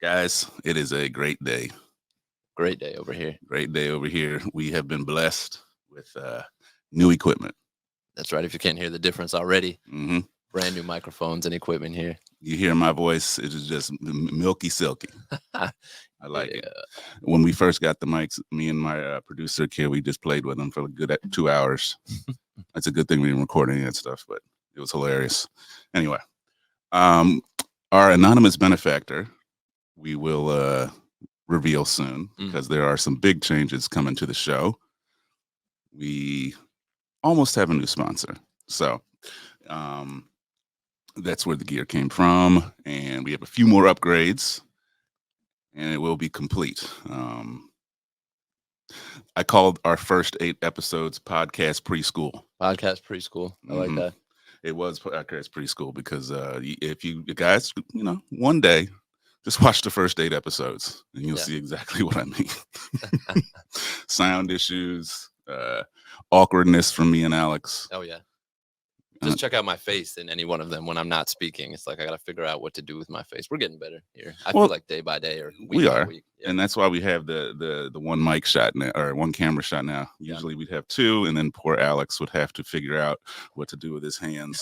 Guys, it is a great day. Great day over here. Great day over here. We have been blessed with new equipment. That's right. If you can't hear the difference already, hmm brand new microphones and equipment here. You hear my voice, it is just milky silky. I like it. Yeah. When we first got the mics, me and my producer, Kid, we just played with them for a good 2 hours. It's a good thing we didn't record any of that stuff, but it was hilarious. Anyway, our anonymous benefactor, we will reveal soon because there are some big changes coming to the show. We almost have a new sponsor. So that's where the gear came from. And we have a few more upgrades and it will be complete. I called our first 8 episodes Podcast Preschool. Podcast Preschool. I like that. It was Podcast Preschool because if you guys, one day, just watch the first 8 episodes and you'll see exactly what I mean. Sound issues, awkwardness from me and Alex. Oh, yeah. Just check out my face in any one of them when I'm not speaking. It's like I got to figure out what to do with my face. We're getting better here. I feel like day by day or week by week. Yeah. And that's why we have the one mic shot now, or one camera shot now. Usually we'd have 2, and then poor Alex would have to figure out what to do with his hands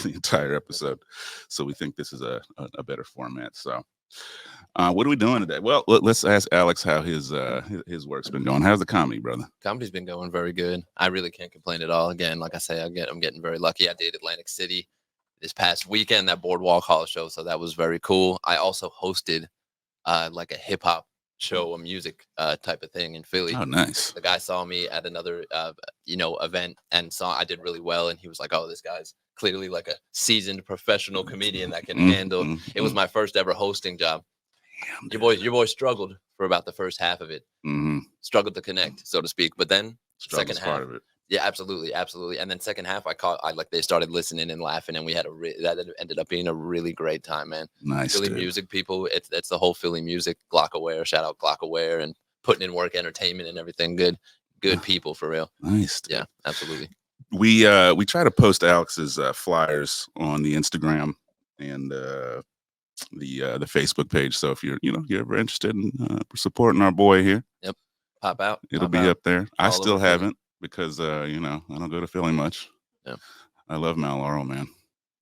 the entire episode. So we think this is a better format. So what are we doing today? Well, let's ask Alex how his work's been going. How's the comedy, brother? Comedy's been going very good. I really can't complain at all. Again, like I say, I'm getting very lucky. I did Atlantic City this past weekend, that Boardwalk Hall show, so that was very cool. I also hosted like a hip hop show, a music type of thing in Philly. Oh, nice. The guy saw me at another event and saw I did really well, and he was like, "Oh, this guy's clearly like a seasoned professional comedian that can handle." It was my first ever hosting job. Your boy struggled for about the first half of it. Struggled to connect, so to speak. But then second half, part of it. Yeah, absolutely. And then second half, they started listening and laughing, and we had that ended up being a really great time, man. Nice. Philly music people, it's the whole Philly music. Glockaware, shout out Glockaware, and putting in work, entertainment, and everything. Good people for real. Nice. Yeah, absolutely. We try to post Alex's flyers on the Instagram and the Facebook page. So if you're ever interested in supporting our boy here, yep, pop out. It'll be up there. I still haven't because I don't go to Philly much. Yeah, I love Mount Laurel, man.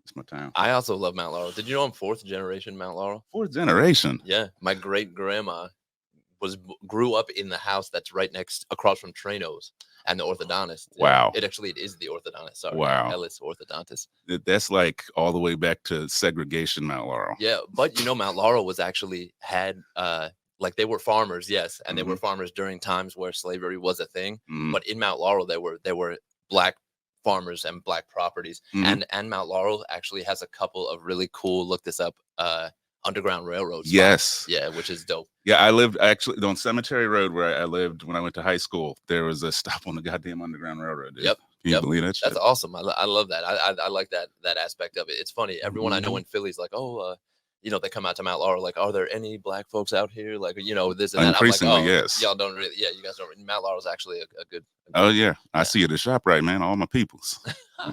It's my town. I also love Mount Laurel. Did you know I'm 4th generation Mount Laurel? 4th generation. Yeah, my great grandma grew up in the house that's right across from Trano's and the orthodontist. Wow. It is the orthodontist. Sorry. Wow. Ellis orthodontist. That's like all the way back to segregation Mount Laurel. Yeah, but Mount Laurel was actually had like they were farmers, yes, and they were farmers during times where slavery was a thing. But in Mount Laurel there were black farmers and black properties. And Mount Laurel actually has a couple of really cool, look this up, Underground Railroad spots. Yes. Yeah, which is dope. Yeah, I lived actually on Cemetery Road where I lived when I went to high school. There was a stop on the goddamn Underground Railroad. Dude. Yep. Can you believe that shit? That's awesome. I love that. I like that aspect of it. It's funny. Everyone I know in Philly's like, oh, they come out to Mount Laurel like, are there any black folks out here? Like, this and that. Increasingly, I'm like, oh, yes. Y'all don't really, you guys don't. Mount Laurel's actually a good. Oh yeah, I see it at ShopRite, man. All my peoples,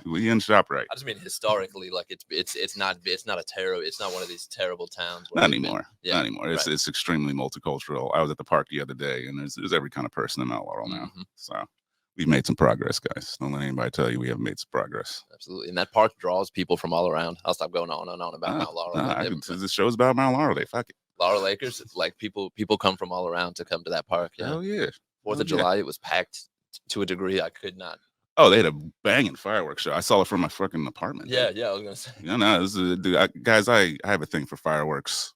we in ShopRite. I just mean historically, like it's not one of these terrible towns. Not anymore. Yeah, not anymore. Right. It's extremely multicultural. I was at the park the other day, and there's every kind of person in Mount Laurel now. So we've made some progress, guys. Don't let anybody tell you we haven't made some progress. Absolutely, and that park draws people from all around. I'll stop going on and on about Mount Laurel. This show's about Mount Laurel. Fuck it. Laurel Acres, like people come from all around to come to that park. Yeah. Oh yeah. 4th of July, it was packed to a degree I could not. Oh, they had a banging fireworks show. I saw it from my fucking apartment. Yeah, I was gonna say. Guys, I have a thing for fireworks.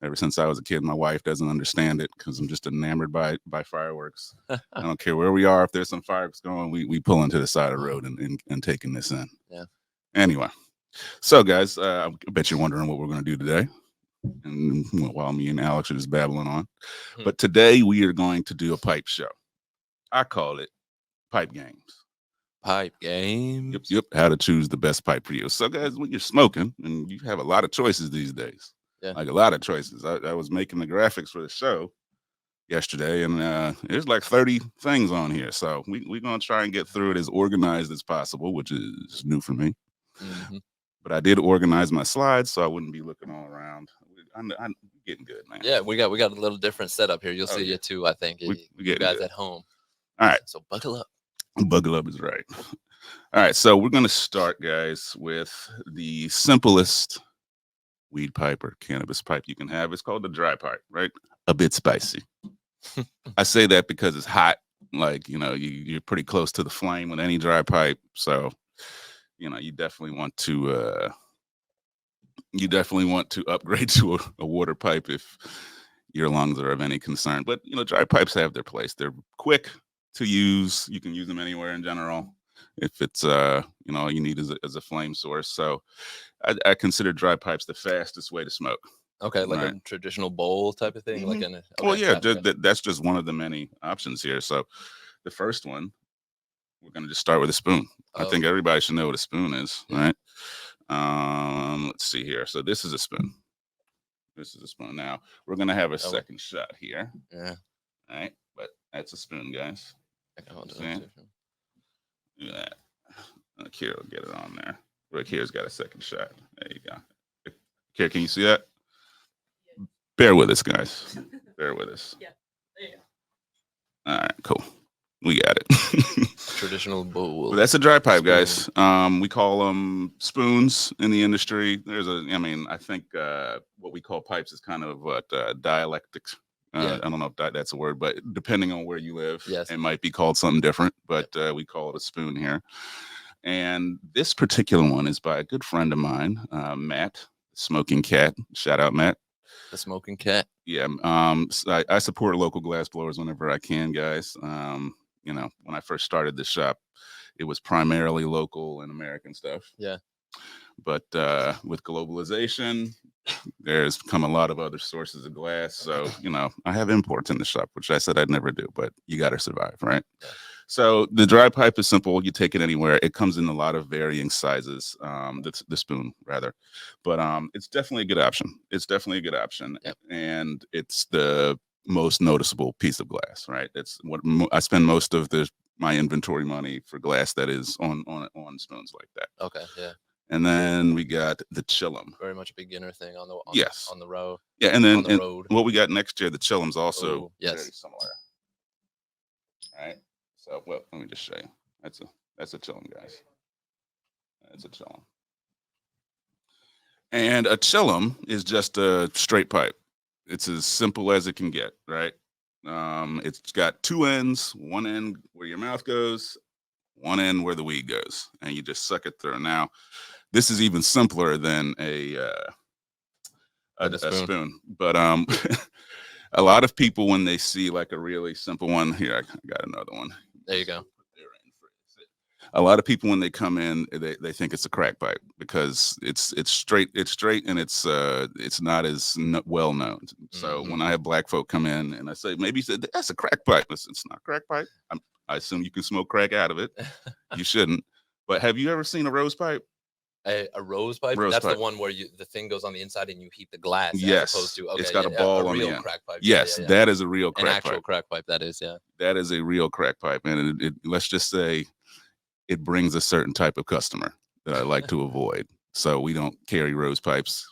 Ever since I was a kid, my wife doesn't understand it because I'm just enamored by fireworks. I don't care where we are. If there's some fireworks going, we pull into the side of the road and taking this in. Yeah. Anyway, so guys, I bet you're wondering what we're going to do today. And while me and Alex are just babbling on, but today we are going to do a pipe show. I call it pipe games. Pipe games. Yep. How to choose the best pipe for you. So, guys, when you're smoking, and you have a lot of choices these days. Yeah. Like a lot of choices. I was making the graphics for the show yesterday, and there's like 30 things on here. So we're going to try and get through it as organized as possible, which is new for me. But I did organize my slides so I wouldn't be looking all around. getting good, man. Yeah, we got a little different setup here. You'll see it too. I think we you getting guys good. at home. All right, so buckle up. Buckle up is right. All right, so we're gonna start, guys, with the simplest weed pipe or cannabis pipe you can have. It's called the dry pipe, right? A bit spicy. I say that because it's hot. Like, you're pretty close to the flame with any dry pipe. So, you definitely want to upgrade to a water pipe if your lungs are of any concern. But, dry pipes have their place. They're quick to use. You can use them anywhere in general. If it's all you need is a flame source. So I consider dry pipes the fastest way to smoke. Okay, like a traditional bowl type of thing, like an. Okay, well, yeah, that's just one of the many options here. So, the first one, we're gonna just start with a spoon. I think everybody should know what a spoon is, right? Let's see here. So this is a spoon. This is a spoon. Now we're gonna have a second shot here. Yeah. All right, but that's a spoon, guys. I'll do that. Look here, we'll get it on there. Rick here's got a second shot. There you go. Here, can you see that? Bear with us, guys. Bear with us. Yeah, there you go. All right, cool. We got it. Traditional bowl. Well, that's a dry pipe, guys. We call them spoons in the industry. I think what we call pipes is kind of what dialectic. I don't know if that's a word, but depending on where you live, it might be called something different. But we call it a spoon here. And this particular one is by a good friend of mine, Matt, Smoking Cat. Shout out, Matt. The Smoking Cat. Yeah. I support local glass blowers whenever I can, guys. When I first started the shop, it was primarily local and American stuff. Yeah. But with globalization, there's come a lot of other sources of glass. So, I have imports in the shop, which I said I'd never do, but you got to survive, right? Yeah. So the dry pipe is simple. You take it anywhere. It comes in a lot of varying sizes, the spoon, rather. But it's definitely a good option. Yep. And it's the most noticeable piece of glass, right? It's what I spend most of my inventory money for glass that is on spoons like that. Okay, yeah. And then we got the chillum. Very much a beginner thing on the road. Yeah, and then the road. What we got next year, the chillum's also very similar. All right. So, well, let me just show you. That's a chillum, guys. That's a chillum. And a chillum is just a straight pipe. It's as simple as it can get, right? It's got two ends, one end where your mouth goes, one end where the weed goes, and you just suck it through. Now, this is even simpler than a spoon. But a lot of people, when they see like a really simple one, here, I got another one. There you go. A lot of people, when they come in, they think it's a crack pipe because it's straight and it's not as well known. So when I have black folk come in and I say, maybe you said that's a crack pipe, it's not a crack pipe. I assume you can smoke crack out of it. You shouldn't. But have you ever seen a rose pipe? A rose pipe? That's the one where the thing goes on the inside and you heat the glass. Yes. As opposed to, it's got a ball on the end. Crack pipe. Yes, that is a real crack pipe. An actual crack pipe, that is, yeah. That is a real crack pipe. And it let's just say it brings a certain type of customer that I like to avoid. So we don't carry rose pipes.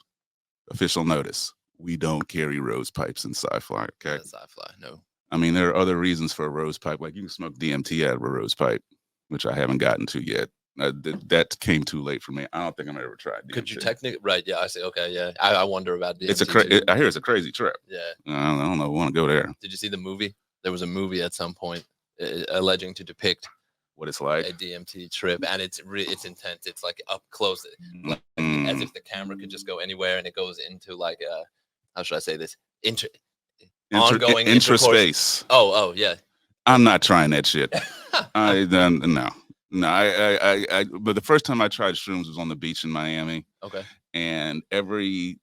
Official notice. We don't carry rose pipes in Scyfli, okay? Scyfli, no. I mean, there are other reasons for a rose pipe. Like you can smoke DMT out of a rose pipe, which I haven't gotten to yet. That came too late for me. I don't think I'm ever tried DMT. Could you technically? Right? Yeah, I see. Okay, yeah. I wonder about DMT. I hear it's a crazy trip. Yeah. I don't know. I want to go there. Did you see the movie? There was a movie at some point alleging to depict what it's like a DMT trip, and it's intense. It's like up close, as if the camera could just go anywhere, and it goes into like how should I say this? Ongoing intraspace. Oh yeah. I'm not trying that shit. No, I but the first time I tried shrooms was on the beach in Miami. Okay. And every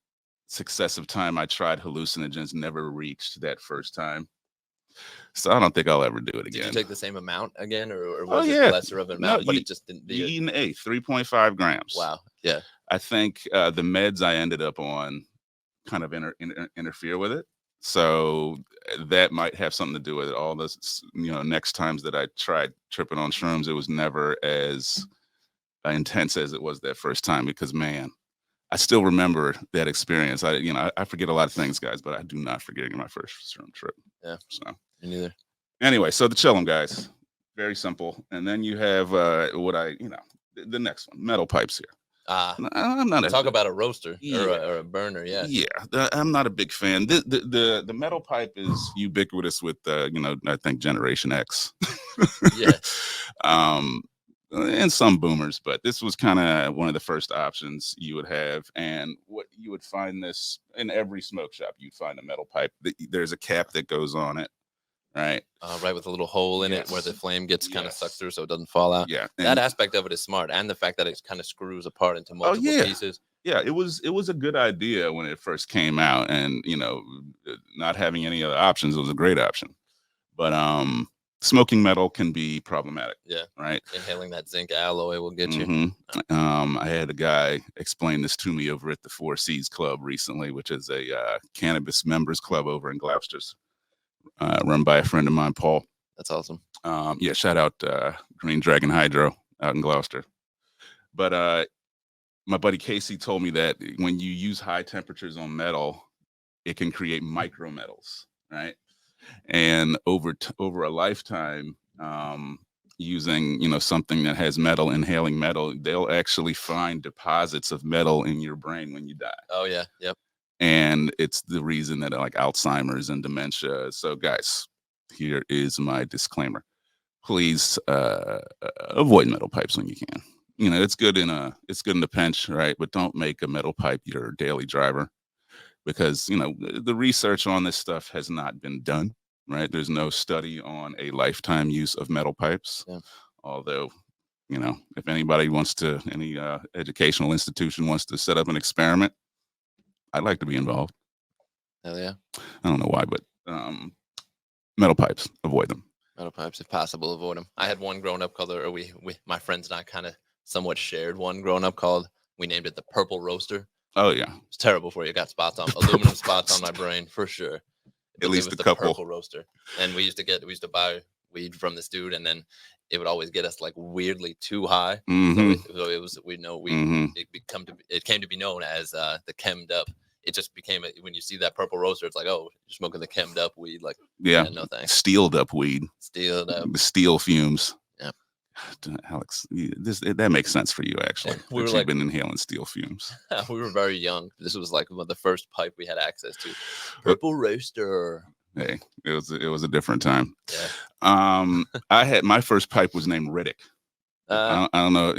successive time I tried hallucinogens never reached that first time. So I don't think I'll ever do it again. Did you take the same amount again, or was it lesser of an amount? But it just didn't. You eat an 3.5 grams. Wow. Yeah. I think the meds I ended up on kind of interfere with it. So that might have something to do with it. All this, next times that I tried tripping on shrooms, it was never as intense as it was that first time because, man, I still remember that experience. I forget a lot of things, guys, but I do not forget my first shroom trip. Yeah. So Me neither. anyway, so the chillum, guys, very simple. And then you have the next one, metal pipes here. I'm not Talk about a roaster Yeah. or a burner. Yeah. Yeah, I'm not a big fan. The metal pipe is ubiquitous with I think Generation X. Yeah. And some boomers, but this was kind of one of the first options you would have. And what you would find this in every smoke shop, you'd find a metal pipe. There's a cap that goes on it, right? Right, with a little hole in it where the Yes. flame gets kind of sucked Yes. through so it doesn't fall out. Yeah, That and aspect of it is smart, and the fact that it kind of screws apart into oh multiple yeah, pieces. yeah, it was a good idea when it first came out, and not having any other options was a great option. But smoking metal can be problematic. Yeah. Right. Inhaling that zinc alloy will get you. Mhm. I had a guy explain this to me over at the Four Seas Club recently, which is a cannabis members club over in Gloucester, run by a friend of mine, Paul. That's awesome. Yeah, shout out Green Dragon Hydro out in Gloucester. But my buddy Casey told me that when you use high temperatures on metal, it can create micrometals, right? And over a lifetime, using something that has metal, inhaling metal, they'll actually find deposits of metal in your brain when you die. Oh yeah. Yep. And it's the reason that like Alzheimer's and dementia. So guys, here is my disclaimer. Please avoid metal pipes when you can. It's good in the pinch, right? But don't make a metal pipe your daily driver, because the research on this stuff has not been done, right? There's no study on a lifetime use of metal pipes. Yeah. Although, if anybody wants to, any educational institution wants to set up an experiment, I'd like to be involved. Hell yeah. I don't know why, but metal pipes, avoid them. Metal pipes, if possible, avoid them. I had one growing up called, or my friends and I kind of somewhat shared one growing up called, we named it the Purple Roaster. Oh yeah, it's terrible for you. It got aluminum spots on my brain for sure. At least a couple. Purple Roaster, and we used to buy weed from this dude, and then it would always get us like weirdly too high. Mm-hmm. So it was it came to be known as the chemmed up. It just became when you see that Purple Roaster, it's like, oh, you're smoking the chemmed up weed. Like, yeah, no thanks. Steeled up weed. Steeled up. The steel fumes. Yeah. Alex, that makes sense for you actually. You've been inhaling steel fumes. We were very young. This was like the first pipe we had access to. Purple Roaster. Hey, it was a different time. Yeah. I had my first pipe was named Riddick. I don't know.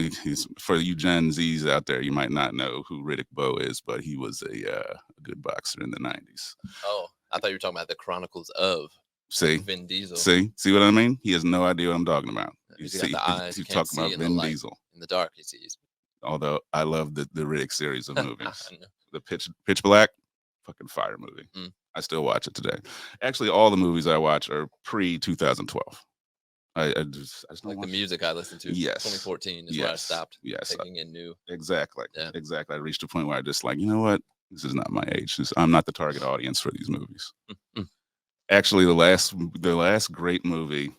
For you Gen Zs out there, you might not know who Riddick Bowe is, but he was a good boxer in the 90s. Oh, I thought you were talking about the Chronicles of Vin Diesel. See what I mean? He has no idea what I'm talking about. He's got the eyes. He's talking about Vin Diesel. In the dark, he sees. Although I love the Riddick series of movies. The Pitch Black, fucking fire movie. I still watch it today. Actually, all the movies I watch are pre-2012. I just don't like the music I listened to. Yes. 2014 is where I stopped taking in new. Exactly. Yeah. Exactly. I reached a point where I just like, you know what? This is not my age. I'm not the target audience for these movies. Actually, the last great movie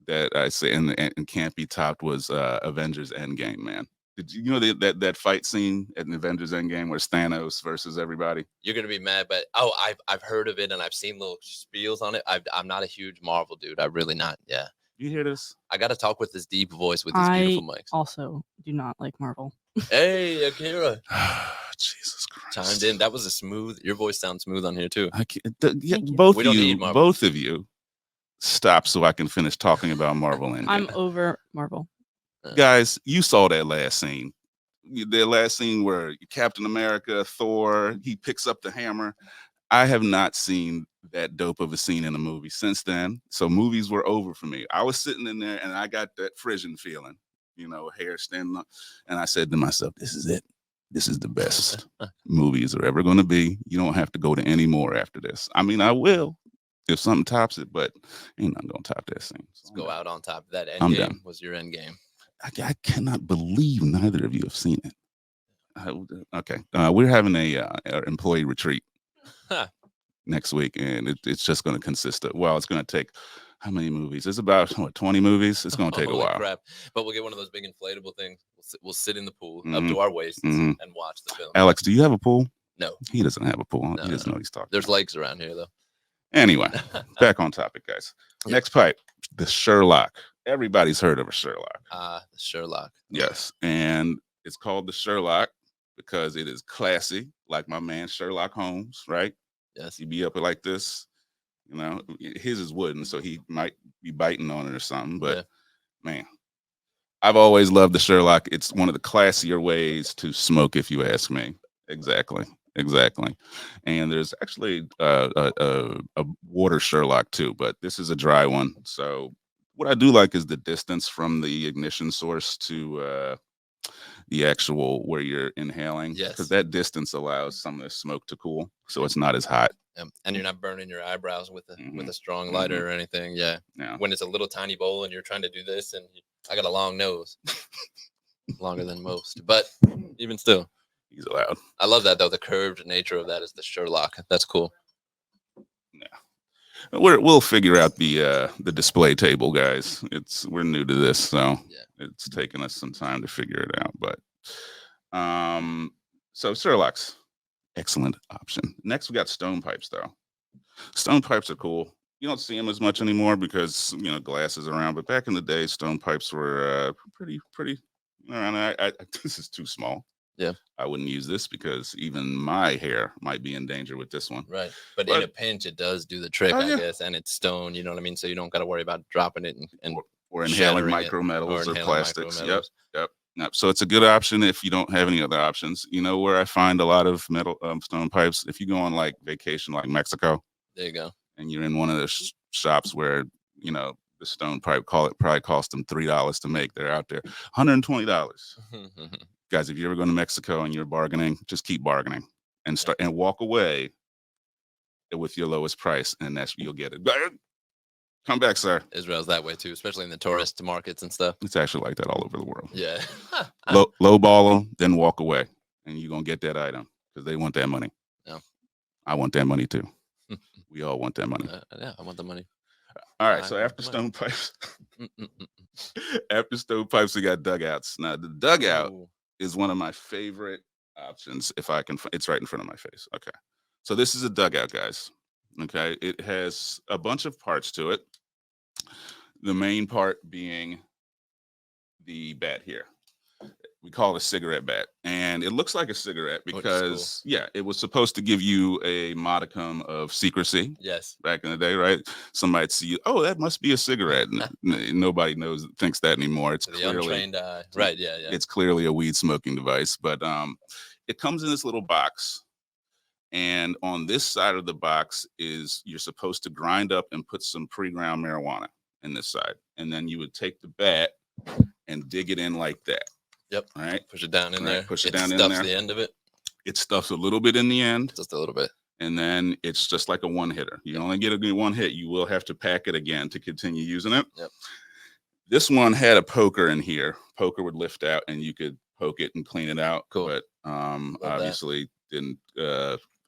that I say and can't be topped was Avengers Endgame, man. Did you know that fight scene at Avengers Endgame where it's Thanos versus everybody? You're gonna be mad, but I've heard of it and I've seen little spiels on it. I'm not a huge Marvel dude. I'm really not. Yeah. You hear this? I got to talk with this deep voice with these beautiful mics. Also do not like Marvel. Hey, Akira. Jesus Christ. Chimed in. That was your voice sounds smooth on here too. Both of you stop so I can finish talking about Marvel. I'm over Marvel. Guys, you saw that last scene. The last scene where Captain America, Thor, he picks up the hammer. I have not seen that dope of a scene in a movie since then. So movies were over for me. I was sitting in there and I got that Frisian feeling, hair standing up. And I said to myself, this is it. This is the best movies are ever going to be. You don't have to go to any more after this. I mean, I will if something tops it, but ain't nothing going to top that scene. So Let's go out on top. That end game was your end game. I cannot believe neither of you have seen it. Okay. We're having a employee retreat next week, and it's just going to consist of, it's going to take how many movies? It's about what 20 movies. It's gonna take a Holy while. crap. But we'll get one of those big inflatable things. We'll sit in the pool up Mhm. to our waists Mhm. and watch the film. Alex, do you have a pool? No, He doesn't have a pool. No, He doesn't no. know what he's talking. there's about. lakes around here though. Anyway, back on topic, guys. Yep. Next pipe, the Sherlock. Everybody's heard of a Sherlock. The Sherlock. Yes, and it's called the Sherlock because it is classy, like my man Sherlock Holmes, right? Yes. He'd be up like this, you know. His is wooden, so he might be biting on it or something. But Yeah. man, I've always loved the Sherlock. It's one of the classier ways to smoke, if you ask me. Exactly. And there's actually a water Sherlock too, but this is a dry one. So what I do like is the distance from the ignition source to the actual where you're inhaling. Yes. Because that distance allows some of the smoke to cool, so it's not as hot. And you're not burning your eyebrows with a Mhm. strong lighter or anything. Yeah. Yeah. When it's a little tiny bowl and you're trying to do this, and I got a long nose, longer than most, but even still, He's allowed. I love that though. The curved nature of that is the Sherlock. That's cool. We'll figure out the display table, guys. We're new to this, so Yeah. it's taken us some time to figure it out. But so Sherlock's excellent option. Next, we got stone pipes, though. Stone pipes are cool. You don't see them as much anymore because glass is around. But back in the day, stone pipes were pretty. And this is too small. Yeah. I wouldn't use this because even my hair might be in danger with this one. Right. But in a pinch, it does do the trick, Oh, I yeah. guess. And it's stone, you know what I mean? So you don't got to worry about dropping it and Or inhaling shattering it, micrometals or inhaling plastics. Yep. micrometals. Yep. So it's a good option if you don't have any other options. You know where I find a lot of metal stone pipes? If you go on like vacation, like Mexico, There you go. and you're in one of those shops where the stone pipe probably cost them $3 to make. They're out there $120. Guys, if you're ever going to Mexico and you're bargaining, just keep bargaining and start and walk away with your lowest price, and you'll get it. Come back, sir. Israel's that way too, especially in the tourist markets and stuff. It's actually like that all over the world. Yeah. Low ball them, then walk away, and you're gonna get that item because they want that money. Yeah. I want that money too. We all want that money. Yeah, I want the money. All right. So I want after the stone pipes, after stone pipes, we got dugouts. Now the dugout Ooh. is one of my favorite options. If I can, it's right in front of my face. Okay. So this is a dugout, guys. Okay. It has a bunch of parts to it. The main part being the bat here. We call it a cigarette bat. And it looks like a cigarette Which is because, it was supposed to give you a modicum of secrecy Yes. back in the day, right? Somebody'd see you, oh, that must be a cigarette. Nobody thinks that anymore. It's To the clearly untrained eye. Right. Yeah. Yeah. it's clearly a weed smoking device, but it comes in this little box, and on this side of the box is you're supposed to grind up and put some pre-ground marijuana in this side, and then you would take the bat and dig it in like that. Yep. All right. Push it down in Right, there. push it down in stuffs there. the end of it. It stuffs a little bit in the end, Just a little bit. and then it's just like a one hitter. You only get a one hit. You will have to pack it again to continue using it. Yep. This one had a poker in here. Poker would lift out, and you could poke it and clean it out. Cool. But that. obviously didn't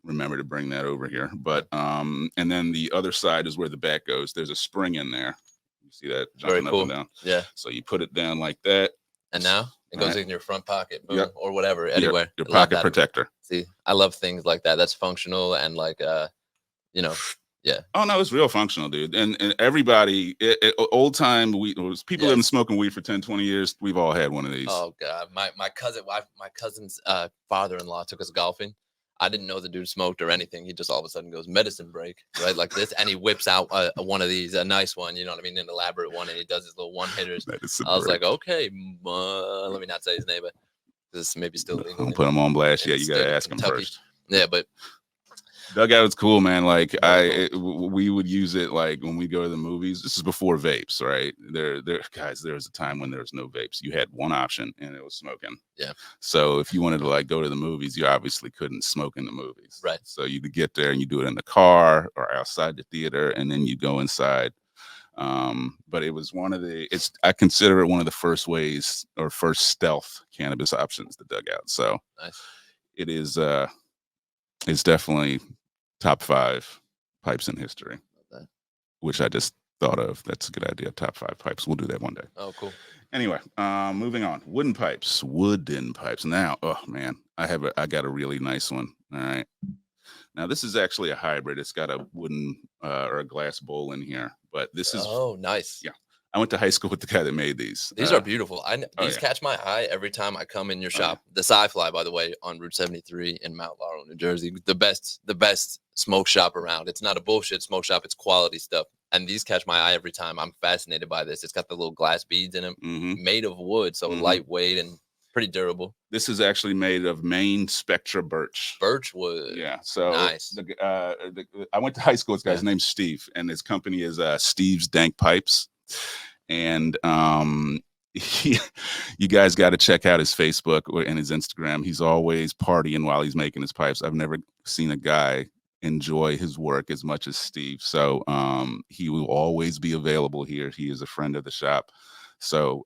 remember to bring that over here. But and then the other side is where the bat goes. There's a spring in there. You see that Very jumping up cool. and down. Yeah. So you put it down like that. And now it goes Right. in your front pocket, boom, Yep. or whatever, anywhere. Your I love pocket that. protector. See, I love things like that. That's functional and like, yeah. Oh no, it's real functional, dude. And everybody, old time weed, people that have been Yes. smoking weed for 10, 20 years, we've all had one of these. Oh God, my cousin's father-in-law took us golfing. I didn't know the dude smoked or anything. He just all of a sudden goes medicine break, right, like this, and he whips out one of these, a nice one, you know what I mean, an elaborate one, and he does his little one hitters. Medicine I was break. like, okay, let me not say his name, but this maybe still legal. Don't put them on blast in yet. the You gotta state of ask them Kentucky. first. Yeah, but Dugout is cool, man. Like Very we would use it like when we go to the movies. This is before vapes, right? Guys, there was a time when there was no vapes. You had one option, and it was smoking. Yeah. So if you wanted to like go to the movies, you obviously couldn't smoke in the movies. Right. So you could get there and you do it in the car or outside the theater, and then you go inside. But it was I consider it one of the first ways or first stealth cannabis options, the dugout. So nice. it is it's definitely top 5 pipes in history, Love that. which I just thought of. That's a good idea. Top 5 pipes. We'll do that one day. Oh, cool. Anyway, moving on. Wooden pipes. Now, oh man, I got a really nice one. All right. Now this is actually a hybrid. It's got a wooden or a glass bowl in here, but this is Oh, nice. yeah. I went to high school with the guy that made these. These are beautiful. oh, These yeah. catch my eye every time I come in your Oh, shop. The Scyfli, by the way, on Route 73 in Mount Laurel, New Jersey. The best smoke shop around. It's not a bullshit smoke shop. It's quality stuff. And these catch my eye every time. I'm fascinated by this. It's got the little glass beads in them, made of wood, so lightweight and pretty durable. This is actually made of Maine Spectra birch. Birch wood. Yeah. So nice. I went to high school with this guy's name's Steve, and his company is Steve's Dank Pipes. And you guys got to check out his Facebook and his Instagram. He's always partying while he's making his pipes. I've never seen a guy enjoy his work as much as Steve. So he will always be available here. He is a friend of the shop. So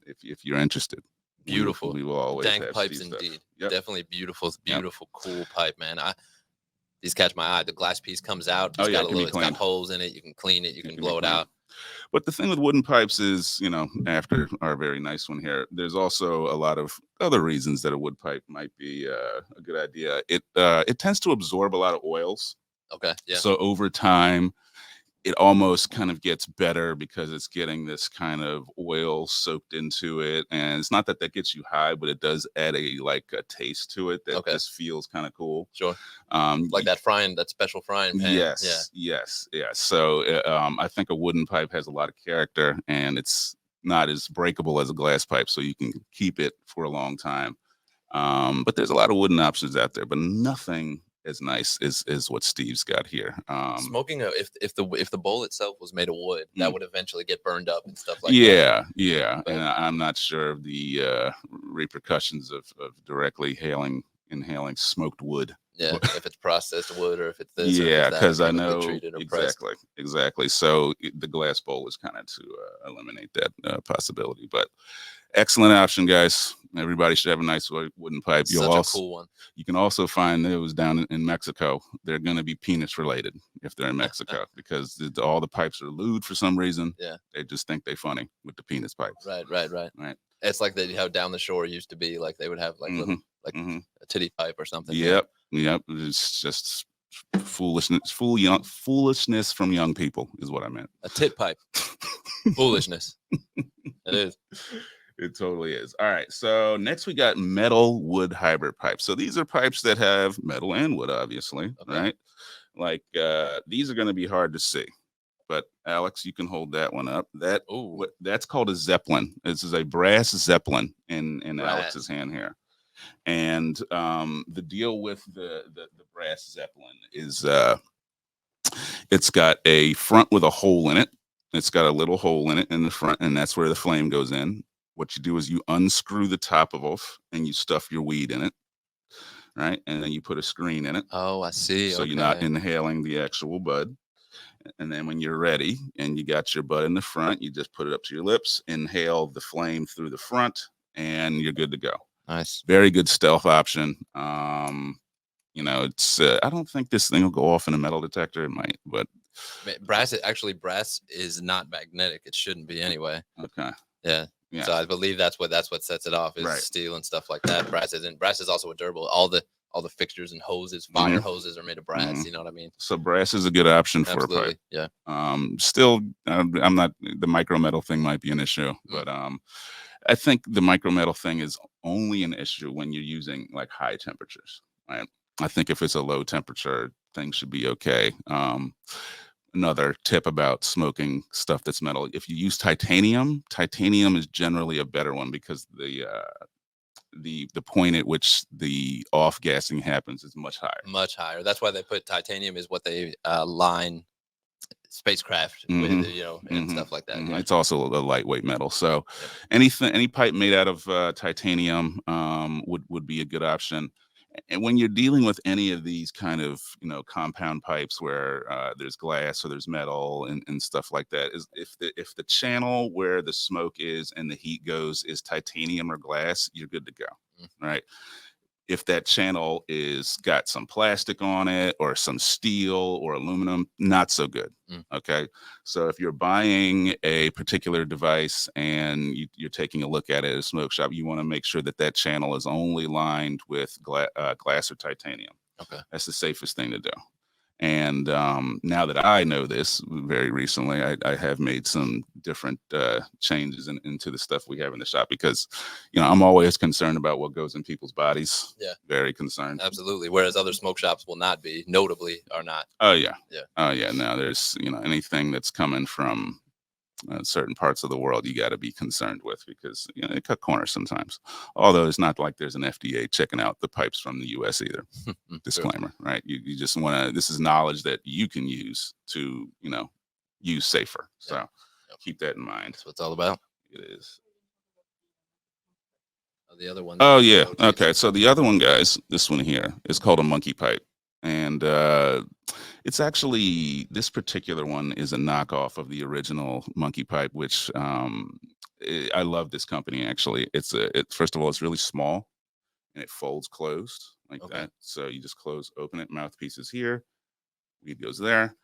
if you're interested, beautiful. We will always Dank have pipes Steve indeed. Stuff. Yep. Definitely beautiful, cool pipe, man. These catch my eye. The glass piece comes out. It's it's got holes in it. You can clean it. You can blow it out. But the thing with wooden pipes is, after our very nice one here, there's also a lot of other reasons that a wood pipe might be a good idea. It tends to absorb a lot of oils. Okay. Yeah. So over time, it almost kind of gets better because it's getting this kind of oil soaked into it. And it's not that gets you high, but it does add a taste to it that just feels kind of cool. Sure. Like that special frying pan. Yes. So I think a wooden pipe has a lot of character, and it's not as breakable as a glass pipe, so you can keep it for a long time. But there's a lot of wooden options out there, but nothing as nice as what Steve's got here. Smoking if the bowl itself was made of wood, that would eventually get burned up and stuff like that. Yeah. And I'm not sure of the repercussions of directly inhaling smoked wood. Yeah, if it's processed wood or if it's this. Yeah, because I know exactly. Exactly. So the glass bowl is kind of to eliminate that possibility. But excellent option, guys. Everybody should have a nice wooden pipe. Such a cool one. You can also find those down in Mexico. They're going to be penis related if they're in Mexico because all the pipes are lewd for some reason. Yeah. They just think they're funny with the penis pipes. Right. It's like how down the shore used to be. Like they would have little a titty pipe or something. Yep. It's just foolishness from young people is what I meant. A tit pipe. Foolishness. It is. It totally is. All right. So next we got metal wood hybrid pipes. So these are pipes that have metal and wood, obviously, right? Like these are going to be hard to see. But Alex, you can hold that one up. That's called a Zeppelin. This is a brass Zeppelin in Alex's hand here. And the deal with the brass Zeppelin is it's got a front with a hole in it. It's got a little hole in it in the front, and that's where the flame goes in. What you do is you unscrew the top of and you stuff your weed in it, right? And then you put a screen in it. Oh, I see. So you're not inhaling the actual bud. And then when you're ready and you got your bud in the front, you just put it up to your lips, inhale the flame through the front, and you're good to go. Nice. Very good stealth option. It's I don't think this thing will go off in a metal detector. It might, but brass is not magnetic. It shouldn't be anyway. Okay. Yeah. So I believe that's what sets it off is steel and stuff like that. Brass isn't. Brass is also a durable. All the fixtures and hoses, fire hoses are made of brass. You know what I mean? So brass is a good option for a pipe. Yeah. Still, I'm not. The micro metal thing might be an issue, but I think the micro metal thing is only an issue when you're using like high temperatures. Right. I think if it's a low temperature, things should be okay. Another tip about smoking stuff that's metal: if you use titanium is generally a better one because the point at which the off gassing happens is much higher. Much higher. That's why they put titanium is what they line spacecraft with, and stuff like that. It's also a lightweight metal. So any pipe made out of titanium would be a good option. And when you're dealing with any of these kind of, compound pipes where there's glass or there's metal and stuff like that, is if the channel where the smoke is and the heat goes is titanium or glass, you're good to go. Right. If that channel is got some plastic on it or some steel or aluminum, not so good. Okay. So if you're buying a particular device and you're taking a look at it at a smoke shop, you want to make sure that that channel is only lined with glass or titanium. Okay. That's the safest thing to do. And now that I know this very recently, I have made some different changes into the stuff we have in the shop because, I'm always concerned about what goes in people's bodies. Yeah. Very concerned. Absolutely. Whereas other smoke shops will not be, notably are not. Oh, yeah. Yeah. Oh, yeah. Now there's, anything that's coming from certain parts of the world you got to be concerned with because, they cut corners sometimes. Although it's not like there's an FDA checking out the pipes from the U.S. either. Disclaimer, right? You just want to, this is knowledge that you can use to, use safer. So keep that in mind. That's what it's all about. It is. The other one. Oh, yeah. Okay. So the other one, guys, this one here is called a monkey pipe. And it's actually, this particular one is a knockoff of the original monkey pipe, which I love this company, actually. First of all, it's really small and it folds closed like that. So you just open it, mouthpiece is here, weed goes there,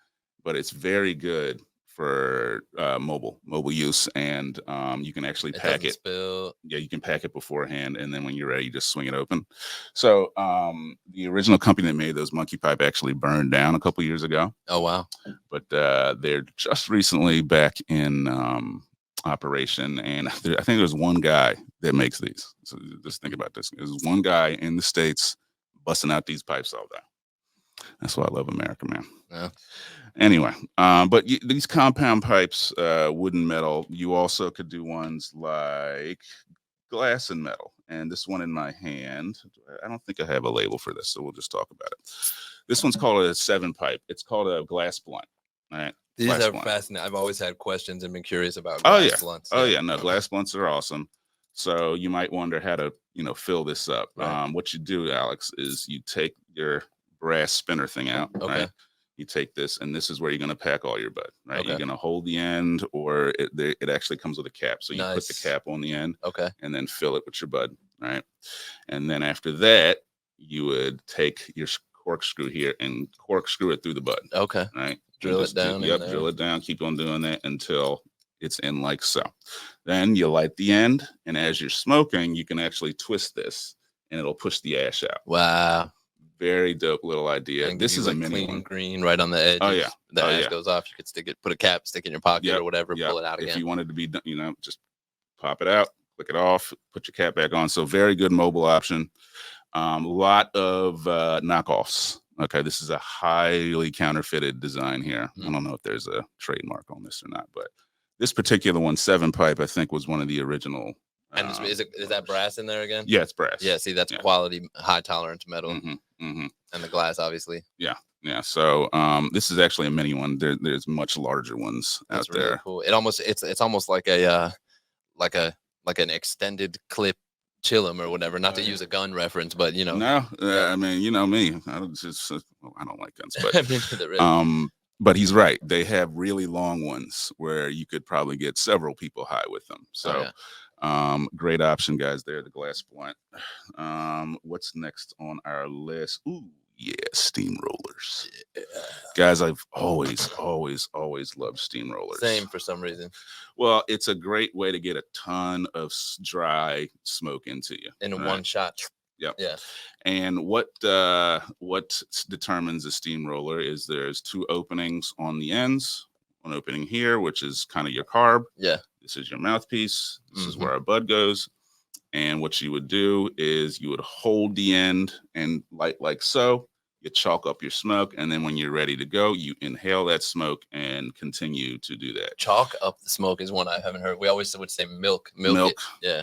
but it's very good for mobile use, and you can actually pack it. Spill. Yeah, you can pack it beforehand, and then when you're ready, you just swing it open. So the original company that made those monkey pipe actually burned down a couple years ago. Oh wow! But they're just recently back in operation, and I think there's one guy that makes these. So just think about this: there's one guy in the States busting out these pipes all day. That's why I love America, man. Yeah. Anyway, but these compound pipes, wood and metal, you also could do ones like glass and metal. And this one in my hand, I don't think I have a label for this, so we'll just talk about it. This one's called a 7 pipe. It's called a glass blunt. All right. These glass are blunt. fascinating. I've always had questions and been curious about glass blunts. Oh yeah, no, glass blunts are awesome. So you might wonder how to, fill this up. Right. What you do, Alex, is you take your brass spinner thing out. Okay. Right? You take this, and this is where you're going to pack all your bud, right? Okay. You're going to hold the end, or it actually comes with a cap. So you put the cap on the end, and then fill it with your bud, right? And then after that, you would take your corkscrew here and corkscrew it through the bud. Okay. Right? Drill it down. Drill it down. Keep on doing that until it's in like so. Then you light the end, and as you're smoking, you can actually twist this, and it'll push the ash out. Wow. Very dope little idea. And this is a mini clean one. green right on the edge. Oh yeah. The ash goes off. You could put a cap, stick it in your pocket or whatever, pull it out again. If you wanted to be, just pop it out, click it off, put your cap back on. So very good mobile option. A lot of knockoffs. Okay, this is a highly counterfeited design here. I don't know if there's a trademark on this or not, but this particular one, 7 pipe, I think was one of the original. And is that brass in there again? Yeah, it's brass. Yeah, see, that's quality, high tolerance metal. And the glass, obviously. Yeah. So this is actually a mini one. There's much larger ones out really there. Cool. It's almost like an extended clip chillum or whatever. Not to use a gun reference, but No, I mean, me. I don't like guns, but really. But he's right. They have really long ones where you could probably get several people high with them. So. Great option, guys. There, the glass blunt. What's next on our list? Ooh, yeah, steamrollers. Yeah. Guys, I've always loved steamrollers. Same for some reason. Well, it's a great way to get a ton of dry smoke into you in one shot. Yep. Yeah. And what determines a steamroller is there's 2 openings on the ends. One opening here, which is kind of your carb. Yeah. This is your mouthpiece. This is where our bud goes. And what you would do is you would hold the end and light like so. You chalk up your smoke. And then when you're ready to go, you inhale that smoke and continue to do that. Chalk up the smoke is one I haven't heard. We always would say milk. Yeah.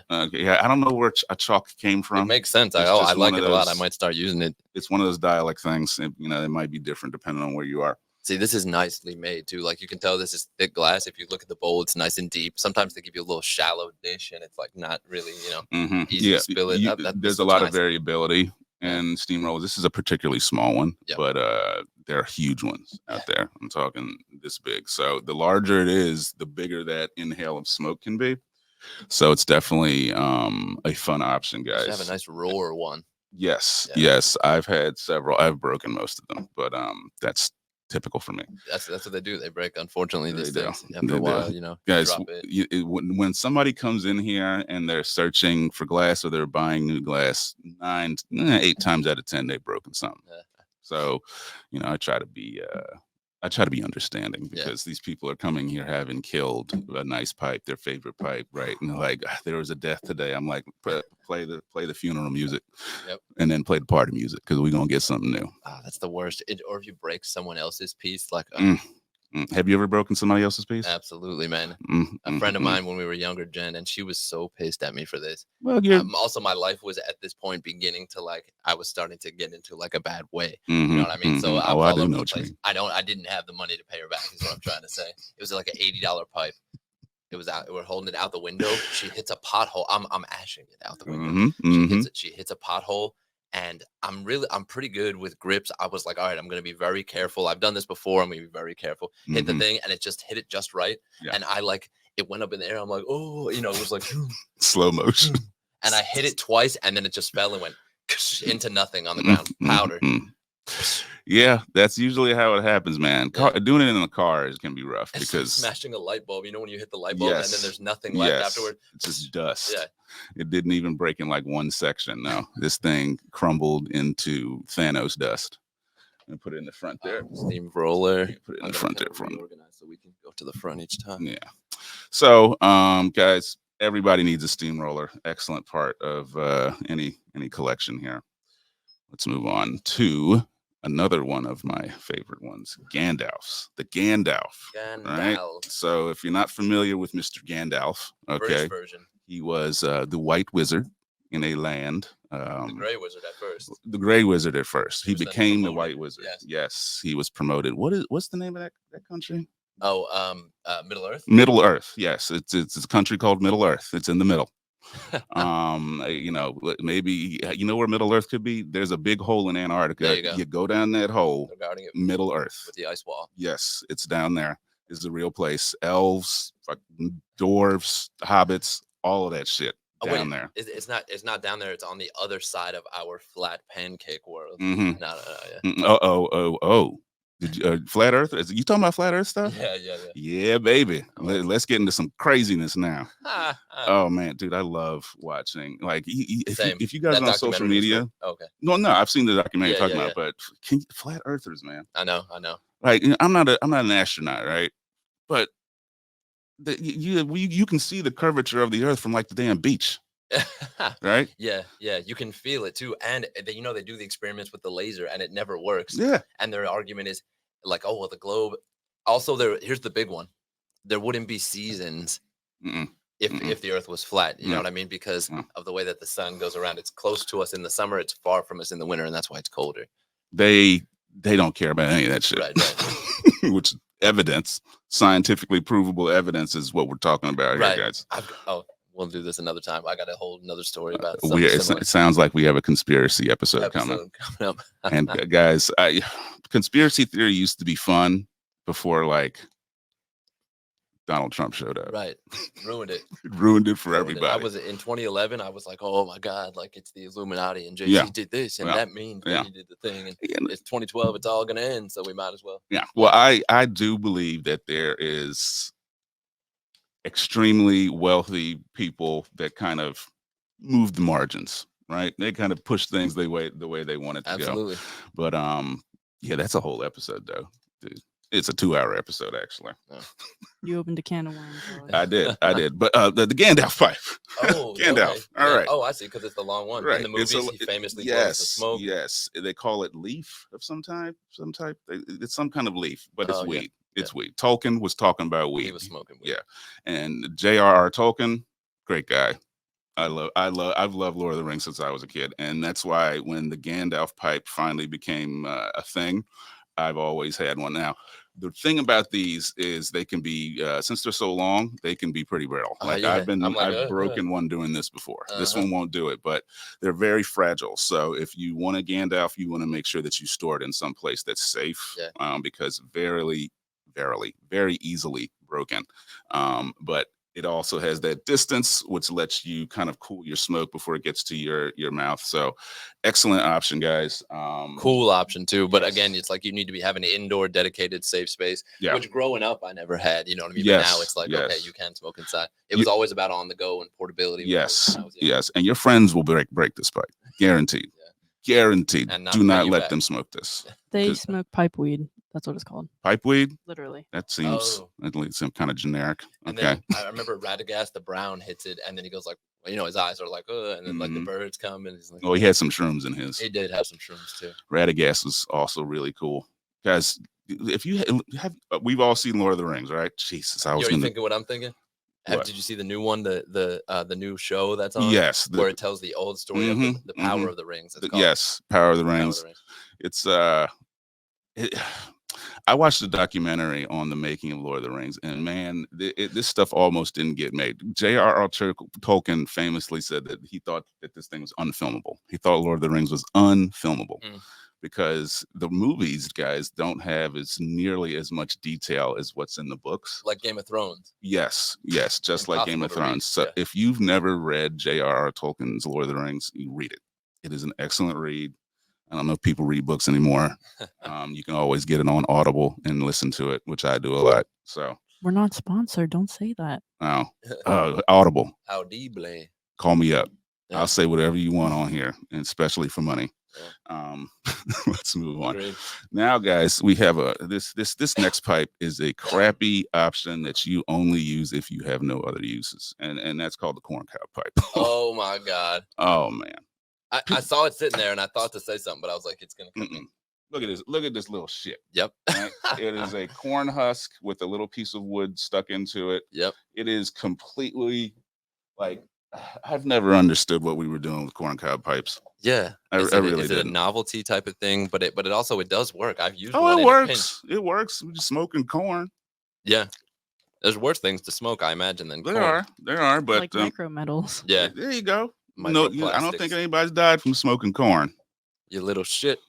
Okay. Yeah. I don't know where a chalk came from. It makes sense. I like it a lot. I might start using it. It's one of those dialect things. It might be different depending on where you are. See, this is nicely made too. Like you can tell this is thick glass. If you look at the bowl, it's nice and deep. Sometimes they give you a little shallow dish and it's like not really, easy to spill it. There's a lot of variability in steamrollers. This is a particularly small one, but there are huge ones out there. I'm talking this big. So the larger it is, the bigger that inhale of smoke can be. So it's definitely a fun option, guys. You have a nice roar one. Yes, Yeah. yes. I've had several. I've broken most of them, but that's typical for me. That's what they do. They break. Unfortunately, They these do. things after They a do. while, you Guys, drop it. when somebody comes in here and they're searching for glass or they're buying new glass, 8 times out of 10 they've broken something. Yeah. So, I try to be understanding Yeah. because these people are coming here having killed a nice pipe, their favorite pipe, right? And they're like, there was a death today. I'm like, play the funeral music, Yep. and then play the party music because we're gonna get something new. Oh, that's the worst. Or if you break someone else's piece, like Have you ever broken somebody else's piece? absolutely, man. Mm, A mm, friend of mm. mine when we were younger, Jen, and she was so pissed at me for this. Well, you're. Also, my life was at this point beginning to I was starting to get into like a bad way. Mhm, You know what I mean? So mhm. I was I all do over know the what you place. mean. I didn't have the money to pay her back. Is what I'm trying to say. It was like an $80 pipe. It was out. We're holding it out the window. She hits a pothole. I'm ashing it out the window. She hits a pothole, and I'm pretty good with grips. I was like, all right, I'm gonna be very careful. I've done this before. I'm gonna be very careful. Hit the thing, and it hit it just right. Yeah. And it went up in the air. I'm like, oh, it was like Slow motion. and I hit it twice, and then it just fell and went into nothing on the ground. Powder. Yeah, that's usually how it happens, man. Yeah. Doing it in the car can be rough It's like because smashing a light bulb. You know when you hit the light bulb and then there's nothing left afterward. It's just dust. Yeah. It didn't even break in like one section. No, this thing crumbled into Thanos dust. And put it in the front there. Steamroller. Put it in the front there for me. So we can go to the front each time. Yeah. So, guys, everybody needs a steamroller. Excellent part of any collection here. Let's move on to another one of my favorite ones, Gandalf's. The Gandalf. Right? So, if you're not familiar with Mr. Gandalf, okay, British version. he was the White Wizard in a land. The Gray Wizard at first. The Gray Wizard at first. He was then became the promoted. White Wizard. Yes. Yes, he was promoted. What's the name of that country? Oh, Middle Earth. Middle Earth. Yes, it's a country called Middle Earth. It's in the middle. Maybe you know where Middle Earth could be. There's a big hole in Antarctica. There you go. You go down that hole. They're guarding it Middle Earth with the ice wall. Yes, it's down there. It's a real place. Elves, dwarves, hobbits, all of that shit down there. It's not down there. It's on the other side of our flat pancake world. Mhm. No, yeah. Oh. Did you, flat Earth? You talking about flat Earth stuff? Yeah. Yeah, baby. Let's get into some craziness now. Oh man, dude, I love watching. Like, if you guys are on social media, okay. No, I've seen the documentary you're talking yeah. about, but flat Earthers, man. I know. Like, I'm not an astronaut, right? But you can see the curvature of the Earth from like the damn beach, right? Yeah. You can feel it too, and they do the experiments with the laser, and it never works. Yeah. And their argument is like, oh well, the globe. Also, here's the big one: there wouldn't be seasons if the Earth was flat. You know what I mean? Because of the way that the sun goes around. It's close to us in the summer. It's far from us in the winter, and that's why it's colder. They don't care about any of that shit. Right. Which evidence, scientifically provable evidence, is what we're talking about here, guys. We'll do this another time. I got a whole another story about it sounds like we have a conspiracy episode coming up. And guys, conspiracy theory used to be fun before like Donald Trump showed up. Right. Ruined it. Ruined it for everybody. I was in 2011. I was like, oh my God, like it's the Illuminati and Jay-Z did this and that means that he did the thing. And it's 2012. It's all gonna end, so we might as well. Yeah. Well, I do believe that there is extremely wealthy people that kind of move the margins, right? They kind of push things the way they want it to Absolutely. go. But yeah, that's a whole episode though, dude. It's a 2-hour episode, actually. Oh. You opened a can of worms. I did. But the Gandalf pipe. Oh, Gandalf. Okay. All right. Oh, I see. Because it's the long one. Right. In the movies, he famously blows the smoke. Yes. They call it leaf of some type. It's some kind of leaf, but it's weed. Yeah. It's weed. Tolkien was talking about weed. He was smoking weed. Yeah. And J.R.R. Tolkien, great guy. I've loved Lord of the Rings since I was a kid, and that's why when the Gandalf pipe finally became a thing, I've always had one. Now, the thing about these is they can be, since they're so long, they can be pretty brittle. I've broken one doing this before. This one won't do it, but they're very fragile. So if you want a Gandalf, you want to make sure that you store it in some place that's safe, because very easily broken. But It also has that distance, which lets you kind of cool your smoke before it gets to your mouth. So excellent option, guys. Cool option too. But yes. again, it's like you need to be having an indoor dedicated safe space, Yeah. which growing up I never had. You know what I mean? But now Yes, it's like, okay, yes. you can smoke inside. It was always about on the go and portability. Yes, when I was young. yes. And your friends will break this pipe. Guaranteed. Guaranteed. And not Do bring not you let back. them smoke this. They 'Cause- smoke pipe weed. That's what it's called. Pipe weed? Literally. That seems Oh. at least some kind of generic. And Okay. then I remember Radagast the Brown hits it, and then he goes like, well, his eyes are like, and then like the Mhm. birds come, and he's like, Oh, he had some shrooms in his. He did have some shrooms too. Radagast was also really cool. Guys, if you have, we've all seen Lord of the Rings, right? Jesus, I was You gonna. thinking what I'm thinking? What? Did you see the new one, the new show that's on? Yes, where it tells the old story of the power of the rings. It's called yes, Power of the Power of Rings. the Rings. It's I watched a documentary on the making of Lord of the Rings, and man, this stuff almost didn't get made. J.R.R. Tolkien famously said that he thought that this thing was unfilmable. He thought Lord of the Rings was unfilmable because the movies, guys, don't have nearly as much detail as what's in the books. Like Game of Thrones. Yes, just like Game of Impossible to read, Thrones. So yeah. if you've never read J.R.R. Tolkien's Lord of the Rings, you read it. It is an excellent read. I don't know if people read books anymore. You can always get it on Audible and listen to it, which I do a lot. So We're not sponsored. Don't say that. Audible. Audible. Call me up. Yeah. I'll say whatever you want on here, and especially for money. Yeah. Let's move on. Agreed. Now, guys, we have this next pipe is a crappy option that you only use if you have no other uses, and that's called the corn cob pipe. Oh my God. Oh man. I saw it sitting there and I thought to say something, but I was like, it's gonna come in. Look at this. Look at this little shit. Yep. Right? It is a corn husk with a little piece of wood stuck into it. Yep. It is completely like I've never understood what we were doing with corn cob pipes. Yeah. I Is really it a didn't. novelty type of thing? But it also it does work. I've used Oh, one it in a pinch. works. It works. We're just smoking corn. Yeah. There's worse things to smoke, I imagine, than corn. There are, but Like micro metals. Yeah. there you go. No, I don't Microplastics. think anybody's died from smoking corn. You little shit.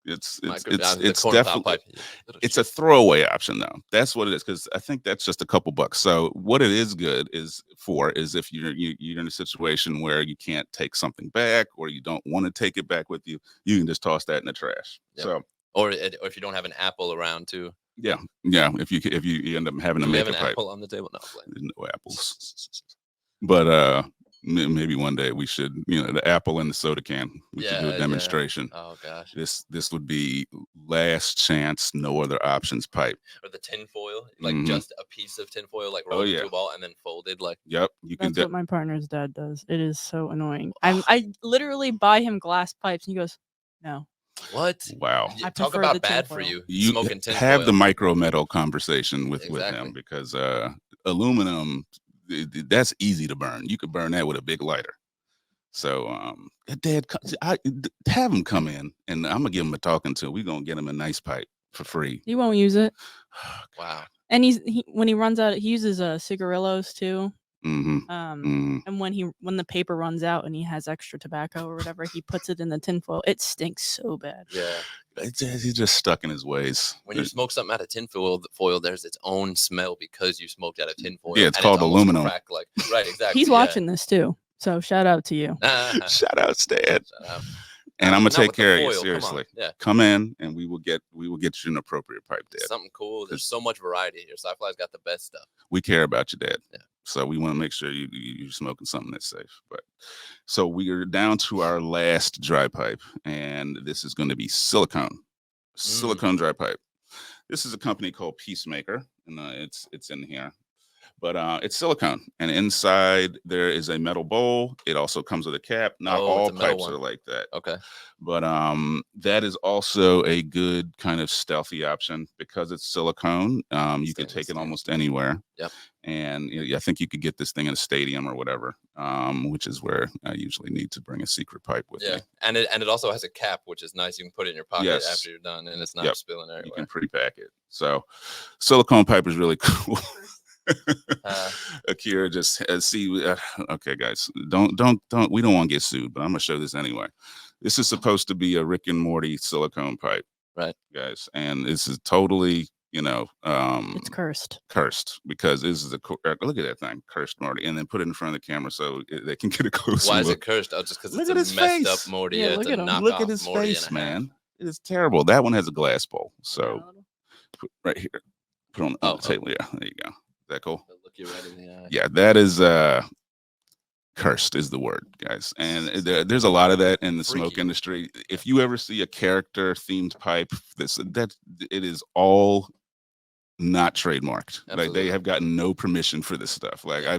It's The corn cob definitely pipe. You little it's shit. a throwaway option though. That's what it is, because I think that's just a couple bucks. So what it is good is if you're in a situation where you can't take something back or you don't want to take it back with you, you can just toss that in the trash. Yep. So or if you don't have an apple around too. yeah. If you end up having to Do we make have a an pipe, apple on the table? No, I'm playing. there's no apples. But maybe one day we should, the apple and the soda can. We should do Yeah, a demonstration. Oh gosh. This would be last chance, no other options pipe. Or the tin foil, like Mhm. just a piece of tin foil, like rolled yeah. into a ball and then folded. Like Yep, you can. That's what my partner's dad does. It is so annoying. I literally buy him glass pipes and he goes, no. what? Wow. Yeah, I talk prefer about the tin bad for foil. you. You Smoking tin have foil. the micro metal conversation with Exactly. him, because aluminum, that's easy to burn. You could burn that with a big lighter. So Dad, have him come in, and I'm gonna give him a talking to. We're gonna get him a nice pipe for free. He won't use it. Wow. And when he runs out, he uses cigarillos too. Mm-hmm. And when the paper runs out and he has extra tobacco or whatever, he puts it in the tinfoil. It stinks so bad. Yeah. He's just stuck in his ways. When you smoke something out of tin foil, there's its own smell because you smoked out of tin foil. Yeah, it's and called almost aluminum. cracked, right, exactly. He's yeah. watching this too. So shout out to you. Shout out, Stan. Shut up. And I'm gonna Not take with the care of you, foil, come on. seriously. Yeah. Come in, and we will get you an appropriate pipe, Dad. Something cool. There's so much variety here. Sci-Fi's got the best stuff. We care about you, Dad. Yeah. So we want to make sure you're smoking something that's safe. But so we are down to our last dry pipe, and this is going to be silicone dry pipe. This is a company called Peacemaker, and it's in here. But it's silicone, and inside there is a metal bowl. It also comes with a cap. Not Oh, all it's a metal pipes one. are like that. Okay. But that is also a good kind of stealthy option because it's silicone. You can Stainless take it steel. almost anywhere. Yep. And I think you could get this thing in a stadium or whatever, which is where I usually need to bring a secret pipe with Yeah. me. And it also has a cap, which is nice. You can put it in your pocket Yes. after you're done, and it's not Yep. spilling everywhere. You can pre-pack it. So silicone pipe is really cool. Akira just okay, guys, don't we don't want to get sued, but I'm gonna show this anyway. This is supposed to be a Rick and Morty silicone pipe, right, guys, and this is totally It's cursed. cursed because this is look at that thing, cursed Morty, and then put it in front of the camera so they can get a closer Why is look. it cursed? Oh, just because Look it's at a his messed face. up Morty. Yeah, It's look a at him. knockoff Look at his Morty face, and a half. man. It is terrible. That one has a glass bowl. So put right here, put on the table. Yeah, there you go. Is that cool? Look you right in the eye. Yeah, that is cursed is the word, guys. And there's a lot of that in the smoke Freaky. industry. If you ever see a character themed pipe, that it is all not trademarked. Like Absolutely. they have gotten no permission for this stuff. Like Yeah.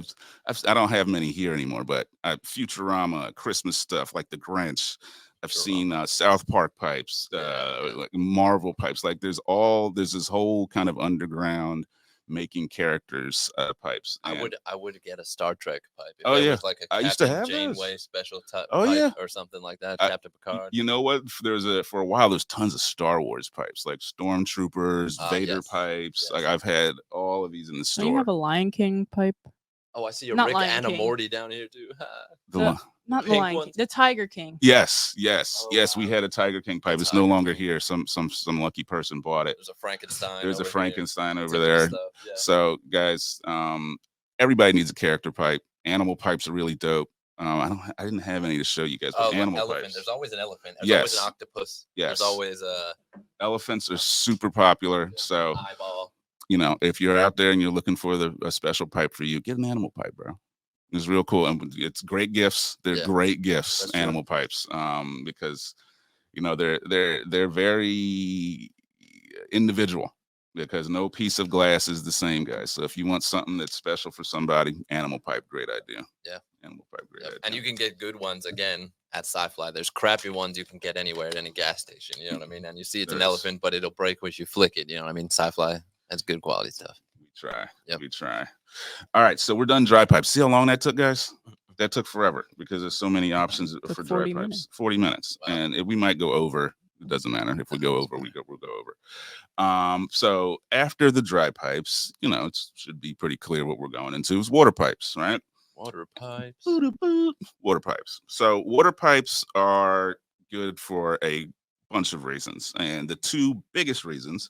I don't have many here anymore, but Futurama, Christmas stuff like the Grinch. I've seen South Park pipes, like Marvel pipes. Like there's this whole kind of underground making characters pipes. I would get a Star Trek pipe. If Oh, there yeah. was like a I used to Captain have those. Janeway special pipe yeah. or something like that, Y- Captain Picard. You know what? For a while, there's tons of Star Wars pipes, like Stormtroopers, Vader yes. pipes. Yes. Like I've had all of these in the So you store. have a Lion King pipe? Oh, I see a Not Rick Lion and a King. Morty down here too. The the- one- Not the pink Lion King. ones? The Tiger King. Yes. Oh, We wow. had a Tiger King pipe. The It's no Tiger longer King. here. Some lucky person bought it. There's a Frankenstein. There's a over here. Frankenstein over Typical there. stuff, yeah. So, guys, everybody needs a character pipe. Animal pipes are really dope. I didn't have any to show you guys, but Oh, like animal elephant. pipes. There's always an elephant. There's always Yes. an octopus. Yes. There's always a Elephants are super popular. So, eyeball. if you're out there and you're looking for a special pipe for you, get an animal pipe, bro. It's real cool, and it's great gifts. They're Yeah, great gifts, that's true. animal pipes, because they're very individual. Because no piece of glass is the same, guys. So if you want something that's special for somebody, animal pipe, great idea. Yeah. Animal pipe, great Yep. idea. And you can get good ones again at Scyfli. There's crappy ones you can get anywhere at any gas station. You know what I mean? And you see it's an There's- elephant, but it'll break once you flick it. You know what I mean? Scyfli has good quality stuff. We try. Yep. We try. All right, so we're done dry pipes. See how long that took, guys? That took forever because there's so many options Took for dry 40 pipes. minutes. 40 minutes, Wow. and we might go over. It doesn't matter if we go over. We'll go over. So after the dry pipes, it should be pretty clear what we're going into is water pipes, right? Water pipes. Water pipes. So water pipes are good for a bunch of reasons, and the two biggest reasons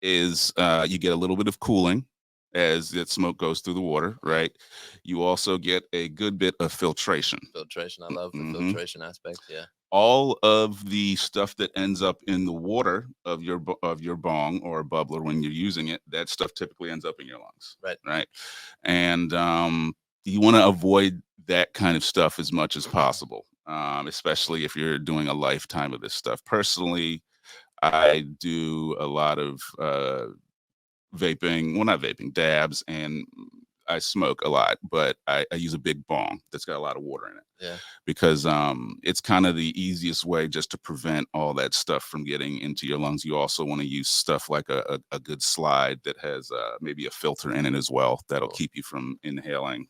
is you get a little bit of cooling as that smoke goes through the water, right? You also get a good bit of filtration. Filtration. I love the Mhm. filtration aspect. Yeah. All of the stuff that ends up in the water of your bong or bubbler when you're using it, that stuff typically ends up in your lungs. Right. And you want to avoid that kind of stuff as much as possible, especially if you're doing a lifetime of this stuff. Personally, I do a lot of vaping. Well, not vaping, dabs, and I smoke a lot, but I use a big bong that's got a lot of water in it. Yeah. Because it's kind of the easiest way just to prevent all that stuff from getting into your lungs. You also want to use stuff like a good slide that has maybe a filter in it as well. That'll Cool. keep you from inhaling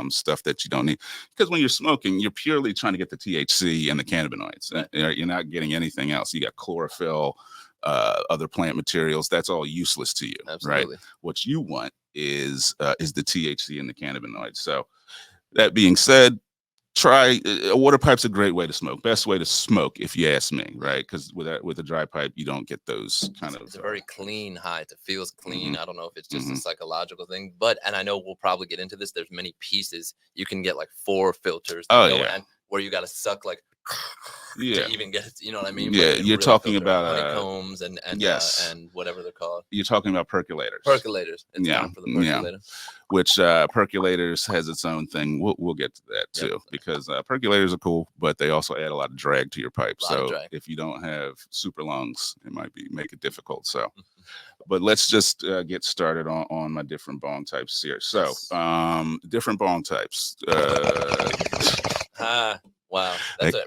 stuff that you don't need. Because when you're smoking, you're purely trying to get the THC and the cannabinoids. Right. You're not getting anything else. You got chlorophyll, other plant materials. That's all useless to you, right? Absolutely. What you want is the THC and the cannabinoids. So that being said, try a water pipe's a great way to smoke. Best way to smoke, if you ask me, right? Because with a dry pipe, you don't get those kind of. It's a very clean high. It feels clean. Mhm. I don't know if it's just a Mhm. psychological thing, and I know we'll probably get into this. There's many pieces. You can get like 4 filters. Oh, go yeah. in where you got to suck like Yeah. to even get it. You know what I mean? Yeah, But it you're really talking filter about, honeycombs and yes. and whatever they're called. You're talking about percolators. Percolators. It's Yeah, time for the yeah. percolator. Which percolators has its own thing. We'll get to that Yep. too, because percolators are cool, but they also add a lot of drag to your pipe. Lot of So drag. if you don't have super lungs, it might make it difficult. So, but let's just get started on my different bong types here. So, Yes. different bong types. Wow, that's a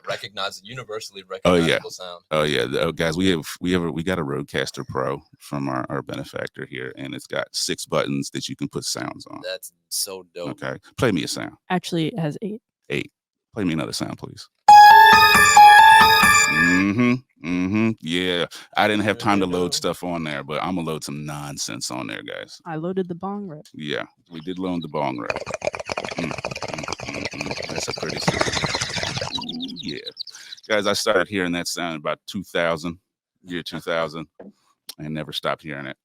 universally Oh, yeah. recognizable sound. Oh yeah, guys, we got a Rodecaster Pro from our benefactor here, and it's got 6 buttons that you can put sounds on. That's so dope. Okay, play me a sound. Actually, it has 8. Play me another sound, please. Yeah, I didn't have time to load stuff on there, but I'm gonna load some nonsense on there, guys. I loaded the bong rip. Yeah, we did load the bong rip. That's a pretty sound. Ooh, yeah, guys, I started hearing that sound about 2000, year 2000, and never stopped hearing it.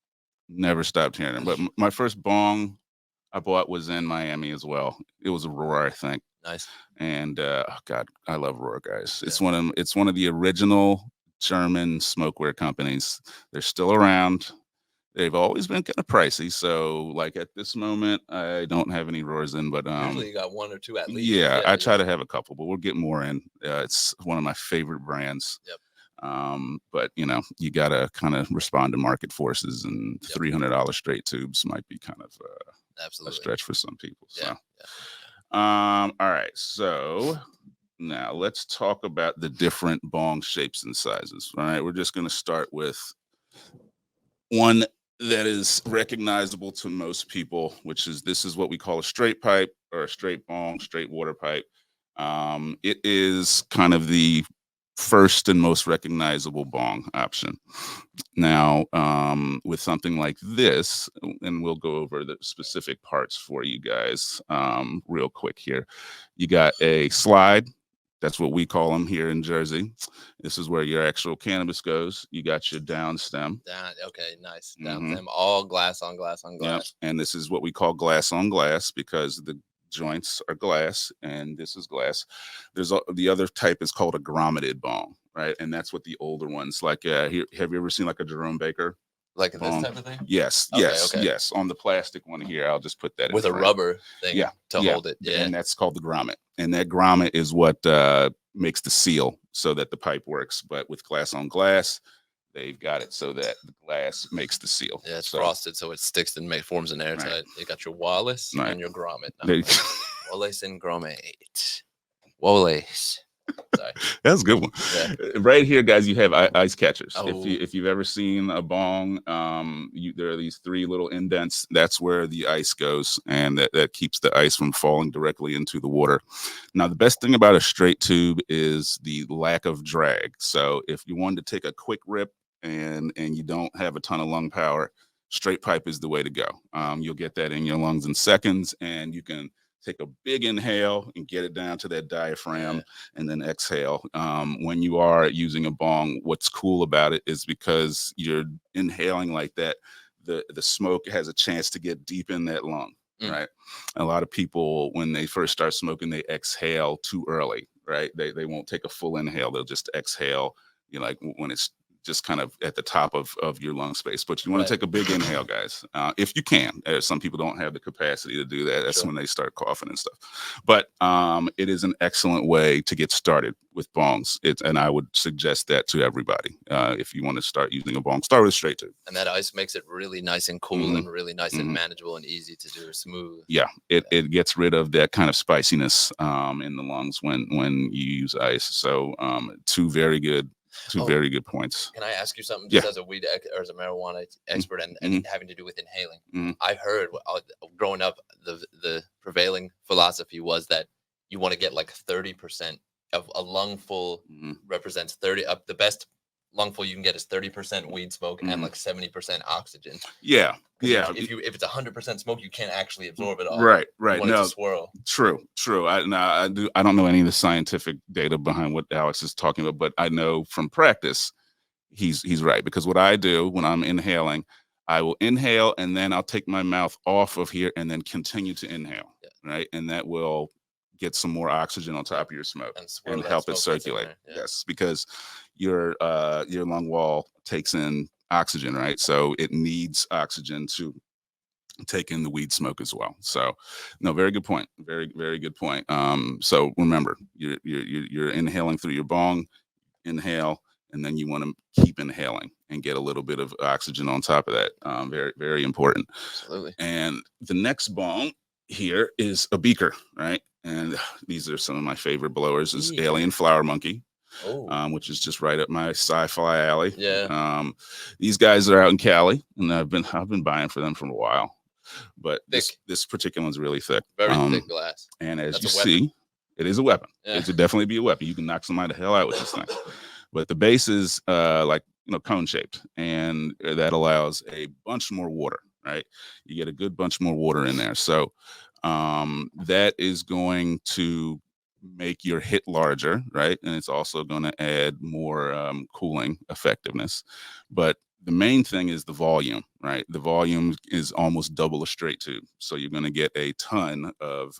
Never stopped hearing them. But my first bong I bought was in Miami as well. It was a Roar, I think. Nice. And oh God, I love Roar, guys. It's Yeah. one of the original German smokeware companies. They're still around. They've always been kind of pricey. So like at this moment, I don't have any Roars in, but Usually you got one or two at least. yeah, I try to have a couple, but we'll get more in. It's one of my favorite brands. Yep. But you know, you gotta kind of respond to market forces, and Yep. $300 straight tubes might be kind of a Absolutely. stretch for some people. So, Yeah. all right. So now let's talk about the different bong shapes and sizes. All right, we're just gonna start with one that is recognizable to most people, which is this is what we call a straight pipe or a straight bong, straight water pipe. It is kind of the first and most recognizable bong option. Now, with something like this, and we'll go over the specific parts for you guys real quick here. You got a slide. That's what we call them here in Jersey. This is where your actual cannabis goes. You got your down stem. Okay, nice. Down stem, all glass on glass on glass. Yep. And this is what we call glass on glass because the joints are glass and this is glass. There's the other type is called a grommeted bong, right? And that's what the older ones like. Here, have you ever seen like a Jerome Baker? Like this bong? type of thing? Yes, Okay, yes, okay. yes. On the plastic one here, I'll just put that With in a front. rubber thing to hold it. Yeah. And that's called the grommet. And that grommet is what makes the seal so that the pipe works. But with glass on glass, they've got it so that the glass makes the seal. Yeah, it's frosted so it sticks and forms an airtight. Right. You got your Wallace Right. and your grommet. There you Wallace and grommet. Wallace. Sorry. That's a good one. Yeah. Right here, guys, you have ice catchers. Oh. If you've ever seen a bong, there are these three little indents. That's where the ice goes, and that keeps the ice from falling directly into the water. Now, the best thing about a straight tube is the lack of drag. So if you wanted to take a quick rip and you don't have a ton of lung power, straight pipe is the way to go. You'll get that in your lungs in seconds, and you can take a big inhale and get it down to that diaphragm and then exhale. When you are using a bong, what's cool about it is because you're inhaling like that, the smoke has a chance to get deep in that lung, right? A lot of people, when they first start smoking, they exhale too early, right? They won't take a full inhale. They'll just exhale, you know, like when it's just kind of at the top of your lung space. But you want to take a big inhale, guys, if you can. Some people don't have the capacity to do that. That's when they start coughing and stuff. But it is an excellent way to get started with bongs. And I would suggest that to everybody. If you want to start using a bong, start with a straight tube. And that ice makes it really nice and cool and really nice and manageable and easy to do, smooth. Yeah, it gets rid of that kind of spiciness in the lungs when you use ice. So two very good points. Can I ask you something just as a weed or as a marijuana expert and having to do with inhaling? I heard growing up, the prevailing philosophy was that you want to get like 30% of a lungful represents 30 the best lungful you can get is 30% weed smoke and like 70% oxygen. Yeah. If it's 100% smoke, you can't actually absorb it all. Right. No, swirl. True. I don't know any of the scientific data behind what Alex is talking about, but I know from practice he's right, because what I do when I'm inhaling, I will inhale and then I'll take my mouth off of here and then continue to inhale, right? And that will get some more oxygen on top of your smoke and help it circulate. Yes, because your lung wall takes in oxygen, right? So it needs oxygen to take in the weed smoke as well. So no, very good point. Very, very good point. So remember, you're inhaling through your bong, inhale, and then you want to keep inhaling and get a little bit of oxygen on top of that. Very, very important. Absolutely. And the next bong here is a beaker, right? And these are some of my favorite blowers. Is Alien Flower Monkey, which is just right up my sci-fi alley. Yeah. These guys are out in Cali, and I've been buying for them for a while. But this particular one's really thick. Very thick glass. And as you see, it is a weapon. Yeah. It should definitely be a weapon. You can knock somebody the hell out with this thing. But the base is cone shaped, and that allows a bunch more water, right? You get a good bunch more water in there. So that is going to make your hit larger, right? And it's also going to add more cooling effectiveness. But the main thing is the volume, right? The volume is almost double a straight tube. So you're going to get a ton of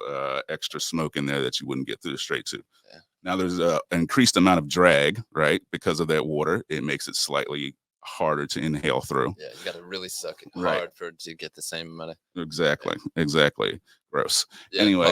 extra smoke in there that you wouldn't get through the straight tube. Yeah. Now there's an increased amount of drag, right? Because of that water, it makes it slightly harder to inhale through. Yeah, you got to really suck it Right. hard for it to get the same amount of. Exactly. Gross. Yeah, Anyway.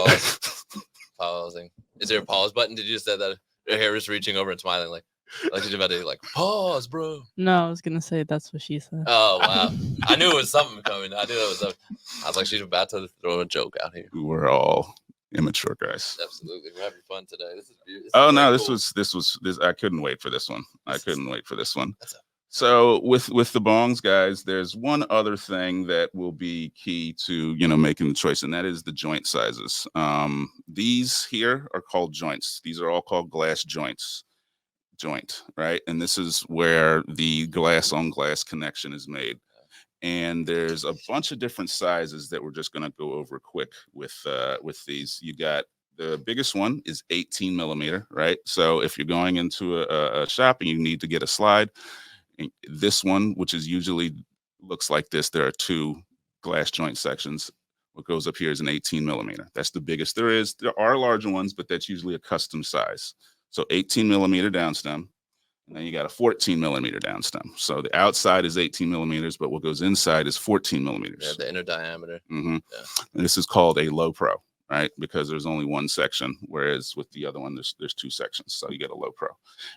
Pausing. Is there a pause button? Did you just say that? Your hair is reaching over and smiling like you're about to pause, bro. No, I was gonna say that's what she said. Oh wow! I knew it was something coming. I was like, she's about to throw a joke out here. We're all immature guys. Absolutely, we're having fun today. This is beautiful. Oh no, this was. I couldn't wait for this one. So with the bongs, guys, there's one other thing that will be key to making the choice, and that is the joint sizes. These here are called joints. These are all called glass joints. Right, and this is where the glass on glass connection is made. And there's a bunch of different sizes that we're just going to go over quick with these. You got the biggest one is 18 millimeter, right? So if you're going into a shop and you need to get a slide, this one, which is usually looks like this, there are two glass joint sections. What goes up here is an 18 millimeter. That's the biggest there is. There are larger ones, but that's usually a custom size. So 18 millimeter downstem. And then you got a 14 millimeter downstem. So the outside is 18 millimeters, but what goes inside is 14 millimeters. Yeah, the inner diameter. Mm-hmm. Yeah. And this is called a low pro, right? Because there's only one section, whereas with the other one, there's two sections. So you get a low pro.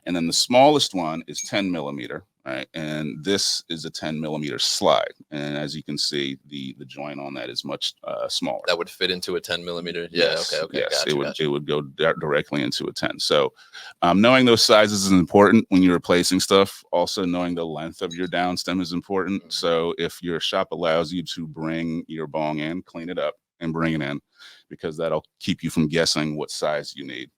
And then the smallest one is 10 millimeter, right? And this is a 10 millimeter slide. And as you can see, the joint on that is much smaller. That would fit into a 10 millimeter. Yeah. Yes, Okay. Yes, gotcha. It would go directly into a 10. So knowing those sizes is important when you're replacing stuff. Also knowing the length of your downstem is important. Mm-hmm. So if your shop allows you to bring your bong in, clean it up and bring it in, because that'll keep you from guessing what size you need.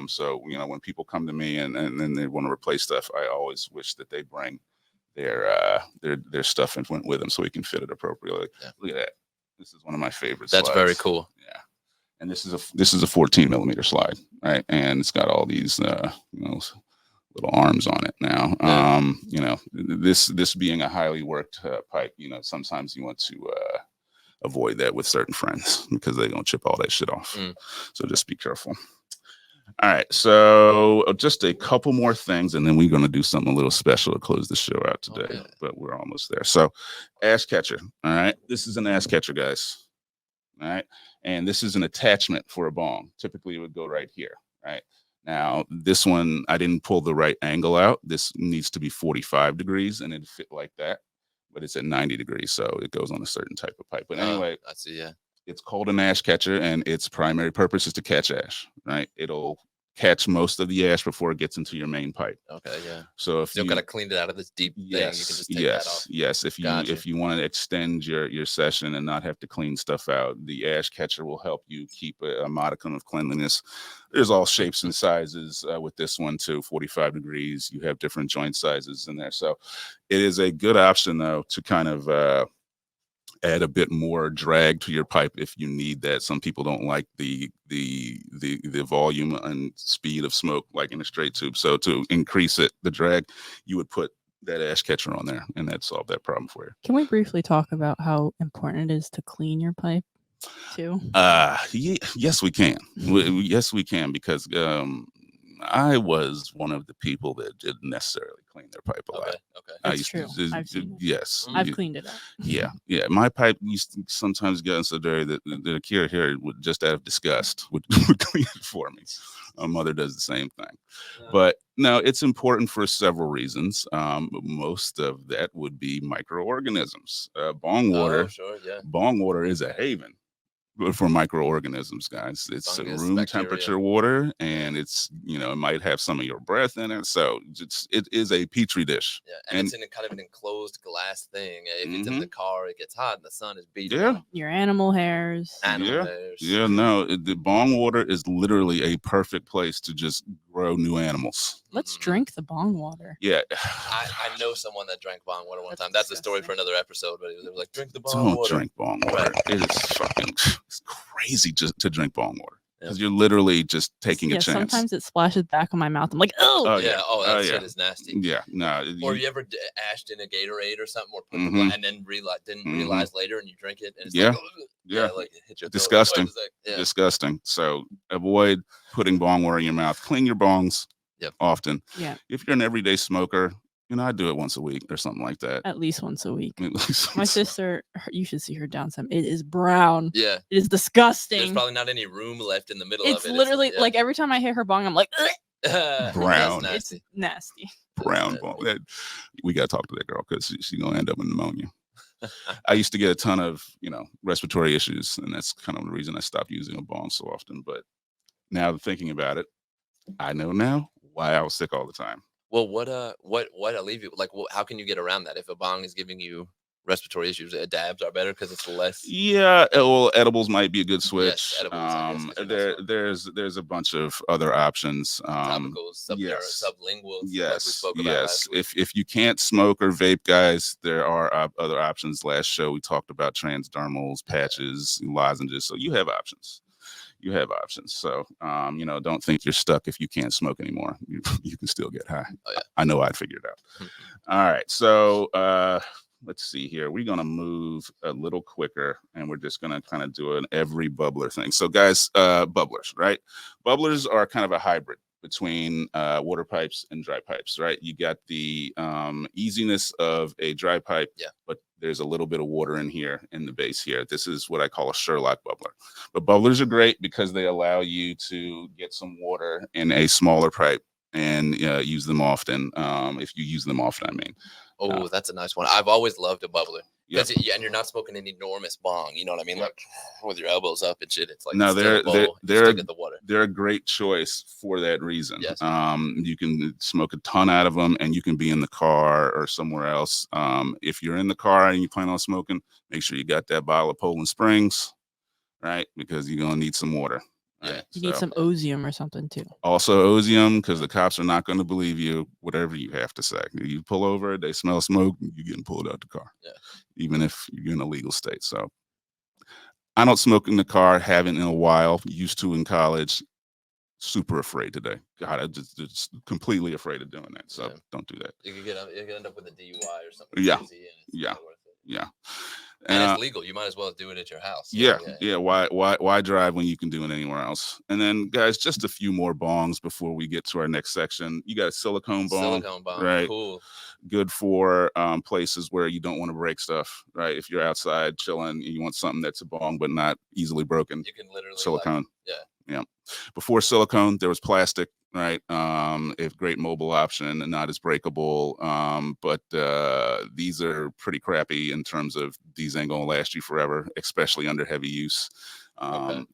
So when people come to me and then they want to replace stuff, I always wish that they bring their stuff and went with them so we can fit it appropriately. Yeah. Look at that. This is one of my favorites. That's very cool. Yeah. And this is a 14 millimeter slide, right? And it's got all these little arms on it now. Yeah. This being a highly worked pipe, sometimes you want to avoid that with certain friends because they're gonna chip all that shit off. So just be careful. All right, so just a couple more things, and then we're gonna do something a little special to close the show out today. Okay. But we're almost there. So, ash catcher. All right, this is an ash catcher, guys. All right, and this is an attachment for a bong. Typically, it would go right here. Right now, this one I didn't pull the right angle out. This needs to be 45 degrees, and it fit like that. But it's at 90 degrees, so it goes on a certain type of pipe. But anyway, I see. Yeah, it's called an ash catcher, and its primary purpose is to catch ash. Right? It'll catch most of the ash before it gets into your main pipe. Okay, yeah. So if you got to clean it out of this deep thing, you can just take that off. Yes. If you want to extend your session and not have to clean stuff out, the ash catcher will help you keep a modicum of cleanliness. There's all shapes and sizes with this one too. 45 degrees. You have different joint sizes in there, so it is a good option though to kind of add a bit more drag to your pipe if you need that. Some people don't like the volume and speed of smoke like in a straight tube. So to increase the drag, you would put that ash catcher on there, and that'd solve that problem for you. Can we briefly talk about how important it is to clean your pipe too? Yes, we can. Yes, we can, because I was one of the people that didn't necessarily clean their pipe a lot. Okay. That's true. I've seen it. Yes. I've cleaned it up. Yeah. My pipe used to sometimes get so dirty that the Akira here would just out of disgust would clean it for me. My mother does the same thing. But no, it's important for several reasons. Most of that would be microorganisms. Bong water. Oh, sure, yeah. Bong water is a haven for microorganisms, guys. It's Fungus, room bacteria. temperature water, and it's it might have some of your breath in it, so it is a petri dish. Yeah, and it's in a kind of an enclosed glass thing. If it's in the car, it gets hot and the sun is beating on your animal hairs. Yeah, no, the bong water is literally a perfect place to just grow new animals. Let's drink the bong water. Yeah. I know someone that drank bong water one time. That's a story for another episode, but it was like, drink the bong Don't water. drink bong water. It is fucking, it's crazy to drink bong water. because you're literally just taking a chance. Sometimes it splashes back on my mouth. I'm like, oh, Oh, yeah. yeah. Oh, that Oh, shit yeah. is nasty. Yeah, no. Or you ever ashed in a Gatorade or something, or put the Mhm. and then didn't Mhm. realize later, and you drink it, and it's Yeah. like, "Ugh." Yeah. like it hit your throat. Disgusting. Wait a sec. Yeah. Disgusting. So avoid putting bong water in your mouth. Clean your bongs Yep. often. yeah, If you're an everyday smoker, I do it once a week or something like that. at least once a week. At least My once a- sister, you should see her down some. It is brown. Yeah. It is disgusting. There's probably not any room left in the middle It's of it. literally like every time I hit her bong, I'm like, ugh. Brown. That's It's nasty. brown bong. We got to talk to that girl because she's going to end up with pneumonia. I used to get a ton of, respiratory issues, and that's kind of the reason I stopped using a bong so often. But now thinking about it, I know now why I was sick all the time. Well, what alleviate? Like, how can you get around that if a bong is giving you respiratory issues? Dabs are better because it's less. Yeah, well, edibles might be a good switch. Yes, edibles, I guess, 'cause you're not smoking. There's a bunch of other options. Topicals, yes. sublinguals. Yes, like we spoke about yes. last week. If you can't smoke or vape, guys, there are other options. Last show we talked about transdermals, patches, lozenges. So you have options. So, don't think you're stuck if you can't smoke anymore. You can still get high. Oh, yeah. I know I'd figure it out. All right. So, let's see here. We're going to move a little quicker, and we're just going to kind of do an every bubbler thing. So, guys, bubblers, right? Bubblers are kind of a hybrid between water pipes and dry pipes, right? You got the easiness of a dry pipe, but there's a little bit of water in here in the base here. This is what I call a Sherlock bubbler. But bubblers are great because they allow you to get some water in a smaller pipe and use them often. If you use them often, I mean. Oh, that's a nice one. I've always loved a bubbler. Yep. And you're not smoking an enormous bong. You know what I mean? Yep. Like with your elbows up and shit. It's like No, they're the water. They're a great choice for that reason. Yes. You can smoke a ton out of them, and you can be in the car or somewhere else. If you're in the car and you plan on smoking, make sure you got that bottle of Poland Springs, right? Because you're gonna need some water. Yeah. Right? You need some Ozium or something too. Also Ozium, because the cops are not going to believe you, whatever you have to say. You pull over, they smell smoke, you're getting pulled out the car. Yeah. Even if you're in a legal state. So I don't smoke in the car, haven't in a while, used to in college. Super afraid today. God, I just completely afraid of doing that. So don't do that. You could end up with a DUI or something. Yeah. Crazy, and it's Yeah. not worth it. Yeah. And it's legal. You might as well do it at your house. Yeah. Why drive when you can do it anywhere else? And then, guys, just a few more bongs before we get to our next section. You got a silicone bong. Silicone bong. Right. Cool. Good for places where you don't want to break stuff, right? If you're outside chilling and you want something that's a bong but not easily broken, You can literally silicone. yeah. Before silicone, there was plastic, right? A great mobile option and not as breakable. But these are pretty crappy in terms of these ain't gonna last you forever, especially under heavy use.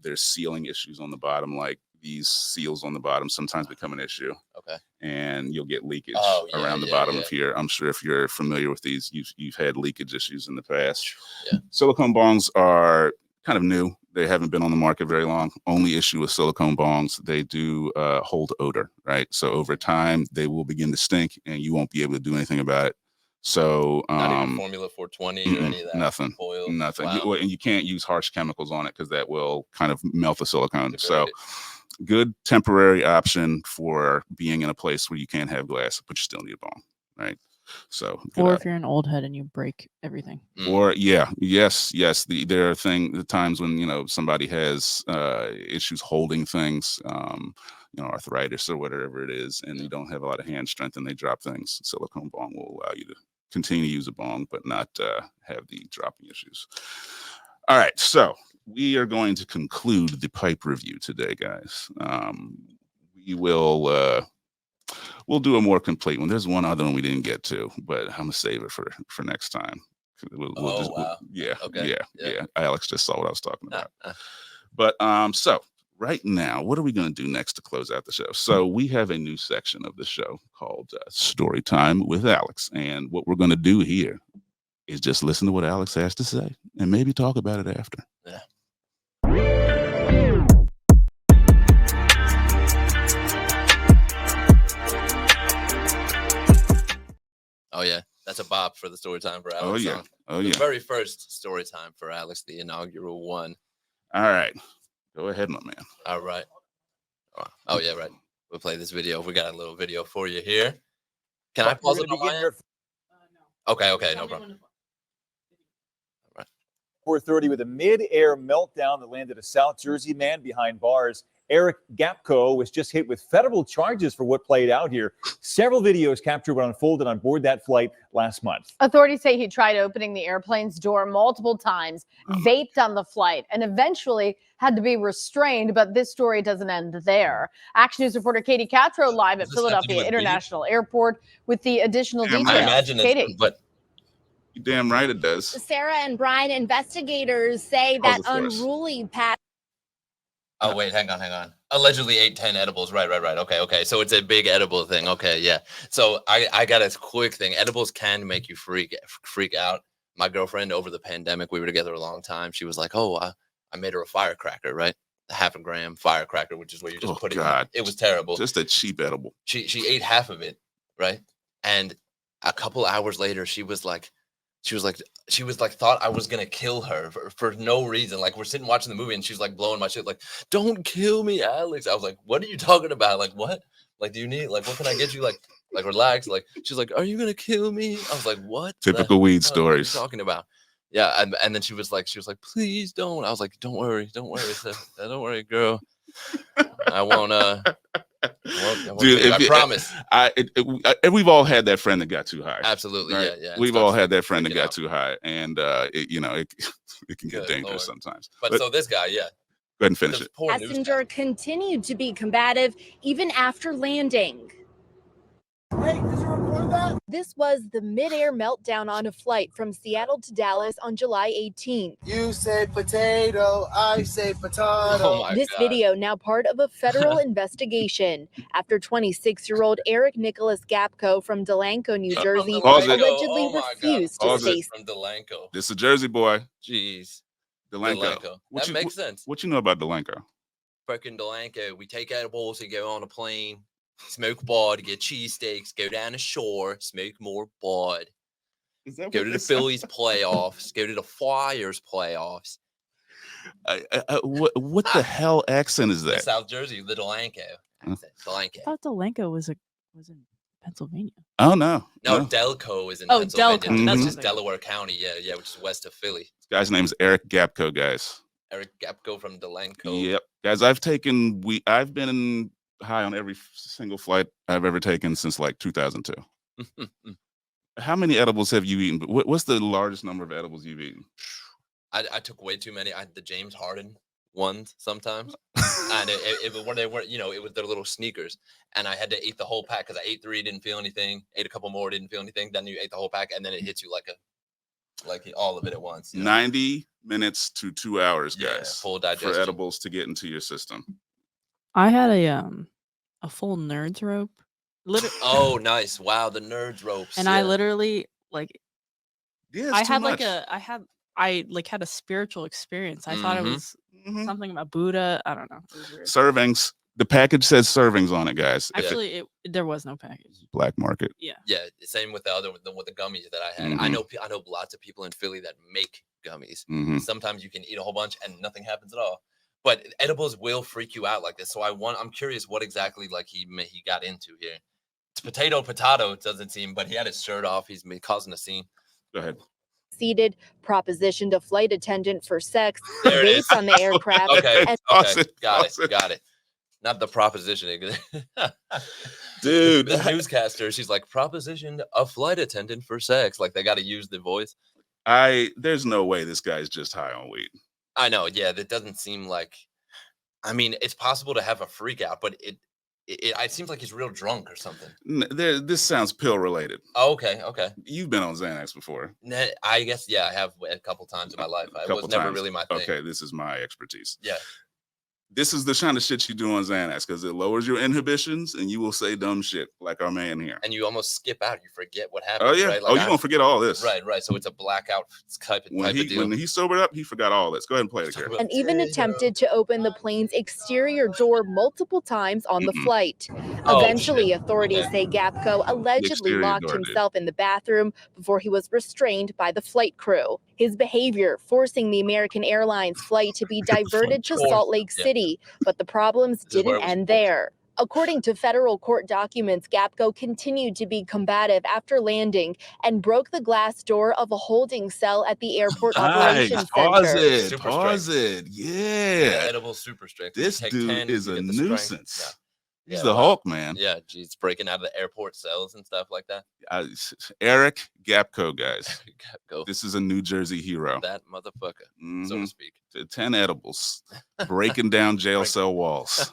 There's sealing issues on the bottom, like these seals on the bottom sometimes become an issue. Okay. And you'll get leakage around the bottom of here. I'm sure if you're familiar with these, you've had leakage issues in the past. Yeah. Silicone bongs are kind of new. They haven't been on the market very long. Only issue with silicone bongs, they do hold odor, right? So over time, they will begin to stink, and you won't be able to do anything about it. So not even Formula 420 or any of that. Nothing. Oil. Nothing. Wow. And you can't use harsh chemicals on it because that will kind of melt the silicone. Degrade So it. good temporary option for being in a place where you can't have glass, but you still need a bong, right? So, Or if you're an old head and you break everything. or yes. There are the times when somebody has issues holding things, arthritis or whatever it is, and you don't have a lot of hand strength and they drop things. Silicone bong will allow you to continue to use a bong, but not have the dropping issues. All right, so we are going to conclude the pipe review today, guys. We will. We'll do a more complete one. There's one other one we didn't get to, but I'm gonna save it for next time. Wow. Okay. Yeah. Alex just saw what I was talking about. But so right now, what are we gonna do next to close out the show? So we have a new section of the show called Storytime with Alex, and what we're gonna do here is just listen to what Alex has to say and maybe talk about it after. Yeah. Oh yeah, that's a bop for the story time for Alex. Oh yeah. The very first story time for Alex, the inaugural one. All right. Go ahead, my man. All right. Oh yeah, right. We'll play this video. We got a little video for you here. Can I pause We're it gonna on my begin end? your Okay, no problem. 4:30 with a mid-air meltdown that landed a South Jersey man behind bars. Eric Gapko was just hit with federal charges for what played out here. Several videos capture what unfolded on board that flight last month. Authorities say he tried opening the airplane's door multiple times, vaped on the flight, and eventually had to be restrained. But this story doesn't end there. Action News reporter Katie Catro live at Does this have to do Philadelphia with weed? International Airport with the additional Damn details. right. I imagine Katie. it's, but You damn right it does. Sarah and Brian, investigators say that of course. unruly pattern. oh wait, hang on. Allegedly ate 10 edibles. Right. Okay. So it's a big edible thing. Okay, yeah. So I got a quick thing. Edibles can make you freak out. My girlfriend over the pandemic, we were together a long time. She was like, "Oh, I made her a firecracker, right? A half a gram firecracker, which is where you just put it. God. It was terrible. Just a cheap edible. She ate half of it, right? And a couple hours later, she was like thought I was gonna kill her for no reason. Like we're sitting watching the movie and she's like blowing my shit, like, "Don't kill me, Alex." I was like, "What are you talking about? Like what? Like do you need what can I get you? Like relax." Like she's like, "Are you gonna kill me?" I was like, "What? Typical weed What are you stories. talking about?" Yeah, and then she was like, "Please don't." I was like, don't worry, don't worry, girl. I won't Dude, I promise. We've all had that friend that got too high. Absolutely, Right? yeah. We've all had that friend that freaking got out. too high, and it can get Good dangerous Lord. sometimes. But so this guy, yeah. go ahead and finish This it. poor news Passenger continued to be combative even after landing. This was the mid-air meltdown on a flight from Seattle to Dallas on July 18th. You say potato, I say potato. Oh my This God. video now part of a federal investigation after 26-year-old Eric Nicholas Gapko from Delanco, New He's from Jersey, Pause it. allegedly Oh my God. refused to Pause it. face From Delanco. This is a Jersey boy, Jeez. Delanco. That makes sense. What you know about Delanco? Freaking Delanco. We take edibles and go on a plane, smoke bud, get cheesesteaks, go down the shore, smoke more bud, go to the Phillies playoffs, go to the Flyers playoffs. What the hell accent is The that? South Jersey, the Delanco. accent, I Delanco. thought Delanco was in Pennsylvania. Oh no, No, Delco is in Oh, Pennsylvania, Delco, that's which is what I thought. Delaware County. Yeah, which is west of Philly. This guy's name is Eric Gapko, guys. Eric Gapko from Delanco. Yep, guys. I've been high on every single flight I've ever taken since like 2002. How many edibles have you eaten? What's the largest number of edibles you've eaten? I took way too many. I had the James Harden ones sometimes, and when they weren't, it was their little sneakers, and I had to eat the whole pack because I ate 3, didn't feel anything. Ate a couple more, didn't feel anything. Then you ate the whole pack, and then it hits you like all of it at once. 90 minutes to 2 hours, Yeah, guys, full for digestion. edibles to get into your system. I had a full nerds rope. Oh, nice! Wow, the nerds ropes. And I literally Yeah, I had a spiritual experience. I thought it Mhm. was something about Buddha. I don't know. It was weird. servings. The package says servings on it, guys. If it- Actually, there was no package. black market. Yeah, same with with the gummies that I had. Mhm. I know lots of people in Philly that make gummies. Mhm. Sometimes you can eat a whole bunch and nothing happens at all. But edibles will freak you out like this. So I'm curious what exactly he got into here. It's potato, it doesn't seem, but he had his shirt off. He's causing a scene. Go ahead. Seated, propositioned a flight attendant for sex, There it is. vaped on the aircraft, Okay, and Pause okay, it, pause it. got it. Not the propositioning. Dude, The newscaster, she's like, propositioned a flight attendant for sex. Like they got to use the voice. there's no way this guy's just high on weed. I know. Yeah, that doesn't seem like. I mean, it's possible to have a freak out, but it seems like he's real drunk or something. This sounds pill related. Oh, okay. You've been on Xanax before. I guess, yeah, I have a couple times in my life. It was never really my thing. Okay, this is my expertise. Yeah. this is the kind of shit you do on Xanax because it lowers your inhibitions and you will say dumb shit like our man here. And you almost skip out. You forget what happened. Oh yeah. Right? Like Oh, you won't forget all this. Right. So it's a blackout type of deal. When he sobered up, he forgot all this. Go ahead and play it, Gary. And even attempted to open the plane's exterior door multiple times on the flight. Oh, Eventually, shit. authorities say Gapko allegedly exterior locked door, dude. himself in the bathroom before he was restrained by the flight crew. His behavior forcing the American Airlines flight to be diverted to Salt Lake City, but the problems didn't end there. According to federal court documents, Gapko continued to be combative after landing and broke the glass door of a holding cell at the airport operations Pause center. it. Super Pause strength. it. Yeah. Edible super strict. This Take dude 10, is you a get the strength. nuisance. Yeah. He's the Hulk, man. Yeah, geez, breaking out of the airport cells and stuff like that. Eric Gapko, guys. Go This is a New Jersey hero. that motherfucker, so to Mhm. speak. 10 edibles, breaking down jail cell walls.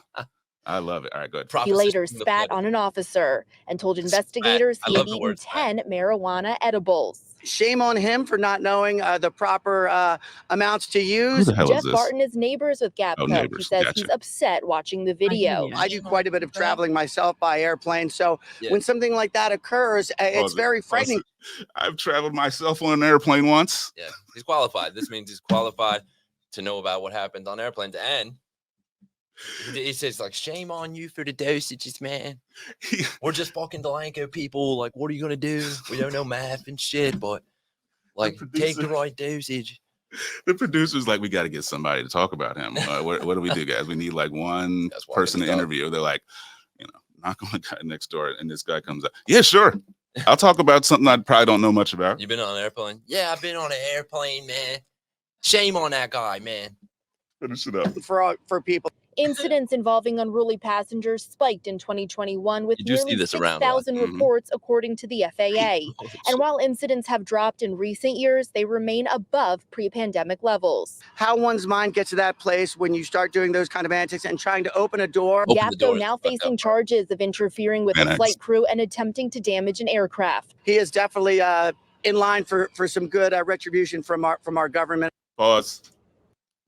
I love it. All right, go ahead. He later Proposition the spat flood. on an officer and told investigators I he had love the eaten word spat. 10 marijuana edibles. Shame on him for not knowing the proper amounts to Who use. the hell Jeff is this? Barton is neighbors with Gapko. He neighbors. says Gotcha. he's upset watching the video. I do quite a bit of traveling myself by airplane. So Yeah. when something like that occurs, it's Pause it, very pause frightening. it. I've traveled myself on an airplane once. Yeah, he's qualified. This means he's qualified to know about what happens on airplanes. And he says, like, shame on you for the dosages, man. We're just fucking Delanco people. Like, what are you gonna do? We don't know math and shit, but like, take the producer- right dosage. The producer's like, we got to get somebody to talk about him. What do we do, guys? We need like one That's walking person the to dog. interview. They're like, knock on the guy next door, and this guy comes up. Yeah, sure. I'll talk about something I probably don't know much about. You been on an airplane? Yeah, I've been on an airplane, man. Shame on that guy, man. Finish it up. For people. Incidents involving unruly passengers spiked in 2021 with You do see nearly this around a lot. 6,000 Mhm. reports, according to the FAA. And while incidents have dropped in recent years, they remain above pre-pandemic levels. How one's mind gets to that place when you start doing those kind of antics and trying to open a door. Open the Gapko door, now fuck up. facing charges of interfering with Man, a flight crew and attempting to damage an aircraft. He is definitely in line for some good retribution from our government. Pause.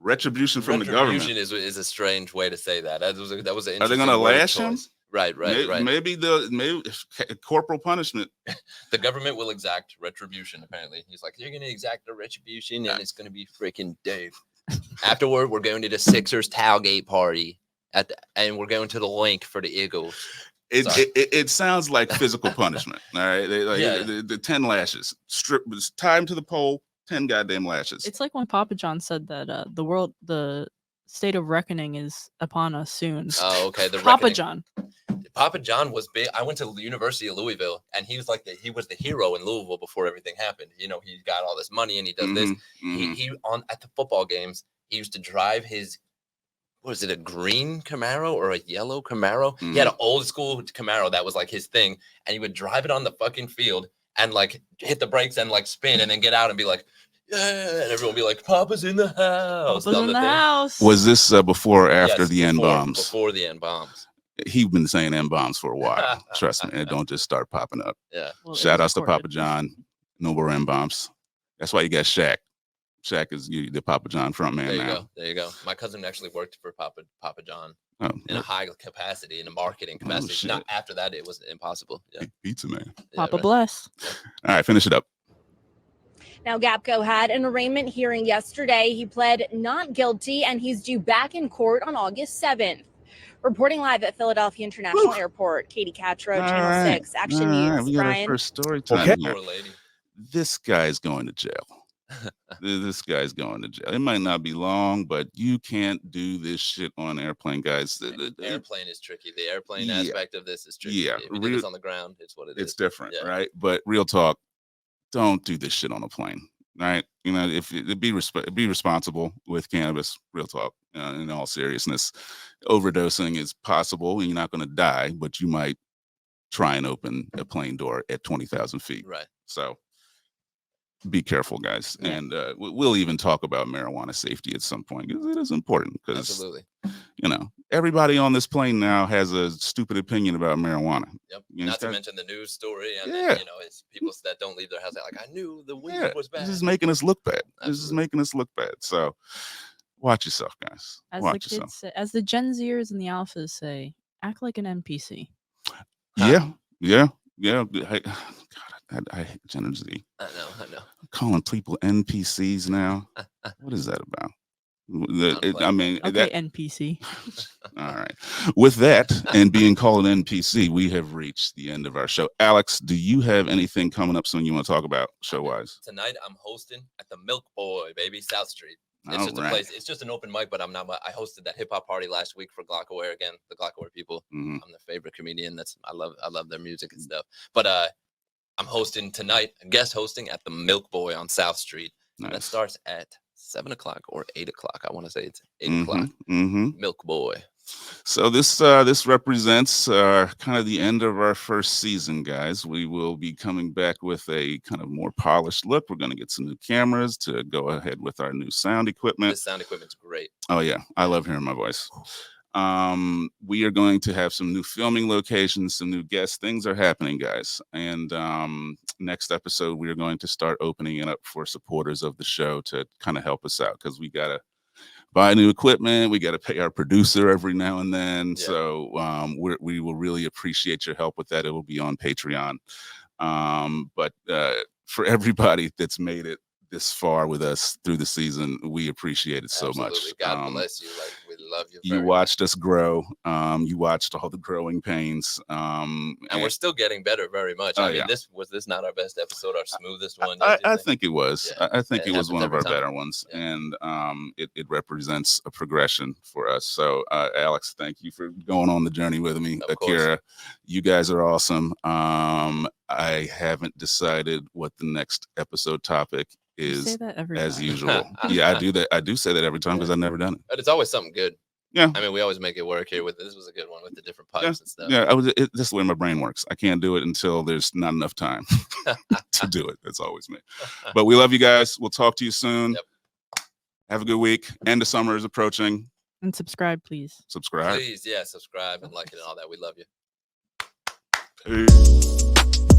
Retribution from the government. Retribution is a strange way to say that. That was an Are they interesting gonna word lash him? choice. Right. Maybe corporal punishment. The government will exact retribution. Apparently, he's like, you're gonna exact a retribution, and it's gonna be freaking Dave. Afterward, we're going to the Sixers tailgate party and we're going to the link for the Eagles. It sounds like physical punishment. All right, the 10 lashes, tie him to the pole, 10 goddamn lashes. It's like when Papa John said that the state of reckoning is upon us soon. Oh, okay. The Papa reckoning. John. Papa John was big. I went to the University of Louisville, and he was like he was the hero in Louisville before everything happened. You know, he got all this money, and he does this. He at the football games, he used to drive his. What was it, a green Camaro or a yellow Camaro? He had an old school Camaro that was like his thing, and he would drive it on the fucking field and like hit the brakes and like spin and then get out and be like, yeah, and everyone would be like, Papa's in the house. Papa's in the house. Was this before or after Yes, the N bombs? Before the N bombs. He's been saying N bombs for a while. Trust me, it don't just start popping up. Yeah. Well, Shout it outs to recorded. Papa John. No more N bombs. That's why you got Shaq. Shaq is the Papa John front man There you now. go. There you go. My cousin actually worked for Papa John Oh, in a high capacity, in a marketing capacity. shit. Not after that, it was impossible. Yeah. Pizza man. Yeah, Papa right. bless. All right, finish it up. Now, Gapko had an arraignment hearing yesterday. He pled not guilty, and he's due back in court on August 7th. Reporting live at Philadelphia International Airport, Katie Catro, All Channel right. 6, Action All right, News. we got our Brian. first story time. Okay. here. Poor lady. This guy's going to jail. This guy's going to jail. It might not be long, but you can't do this shit on an airplane, guys. Airplane is tricky. The airplane Yeah. aspect of this is tricky. Yeah, If you do this on the ground, it's what it is. It's different, Yeah. right? But real talk, don't do this shit on a plane, right? You know, if be responsible with cannabis. Real talk, in all seriousness, overdosing is possible, and you're not going to die, but you might try and open a plane door at 20,000 feet. Right. So be careful, guys. Yeah. And we'll even talk about marijuana safety at some point because it is important. Because Absolutely. everybody on this plane now has a stupid opinion about marijuana. Yep. You Not to understand? mention the news story, and Yeah. then, it's people that don't leave their house. They're like, I knew the weed Yeah, was bad. this is making us look bad. This is Absolutely. making us look bad. So Watch yourself, guys. As Watch the yourself. kids say, as the Gen Zers and the Alphas say, act like an NPC. Yeah. Hey, God, I hate Gen Z. I know. Calling people NPCs now. What is that about? I mean, Okay, NPC. All right. With that and being called an NPC, we have reached the end of our show. Alex, do you have anything coming up soon you want to talk about show-wise? Tonight I'm hosting at the Milk Boy, baby, South Street. It's All just right. a place. It's just an open mic, but I hosted that hip hop party last week for Glockaware again. The Glockaware people. Mhm. I'm their favorite comedian. I love their music and stuff. But I'm hosting tonight, guest hosting at the Milk Boy on South Street. And that Nice. starts at 7 o'clock or 8 o'clock. I want to say it's 8 o'clock. Mm-hmm. Milk Boy. So this represents kind of the end of our first season, guys. We will be coming back with a kind of more polished look. We're going to get some new cameras to go ahead with our new sound equipment. This sound equipment's great. Oh yeah, I love hearing my voice. We are going to have some new filming locations, some new guests. Things are happening, guys. And next episode, we are going to start opening it up for supporters of the show to kind of help us out, because we got to buy new equipment. We got to pay our producer every now and then. Yeah. So we will really appreciate your help with that. It will be on Patreon. But for everybody that's made it this far with us through the season, we appreciate it so Absolutely. much. God bless you. Like, we love you. You very watched us grow. You watched all the growing pains. and we're still getting better very much. Oh, I mean, yeah. was this not our best episode, our smoothest one? I think it was. Yeah. I think It it was happens one of every our time. better ones, Yeah. and it represents a progression for us. So, Alex, thank you for going on the journey with me. Of course. Akira, you guys are awesome. I haven't decided what the next episode topic You say is, that every as time. usual. Yeah, I do that. I do say that every time because I've never done it. But it's always something good. Yeah. I mean, we always make it work here. This was a good one with the different pipes Yeah, and stuff. yeah. This is the way my brain works. I can't do it until there's not enough time to do it. That's always me. But we love you guys. We'll talk to you soon. Yep. Have a good week. End of summer is approaching. And subscribe, please. Subscribe. Please, subscribe and like it and all that. We love you. Peace.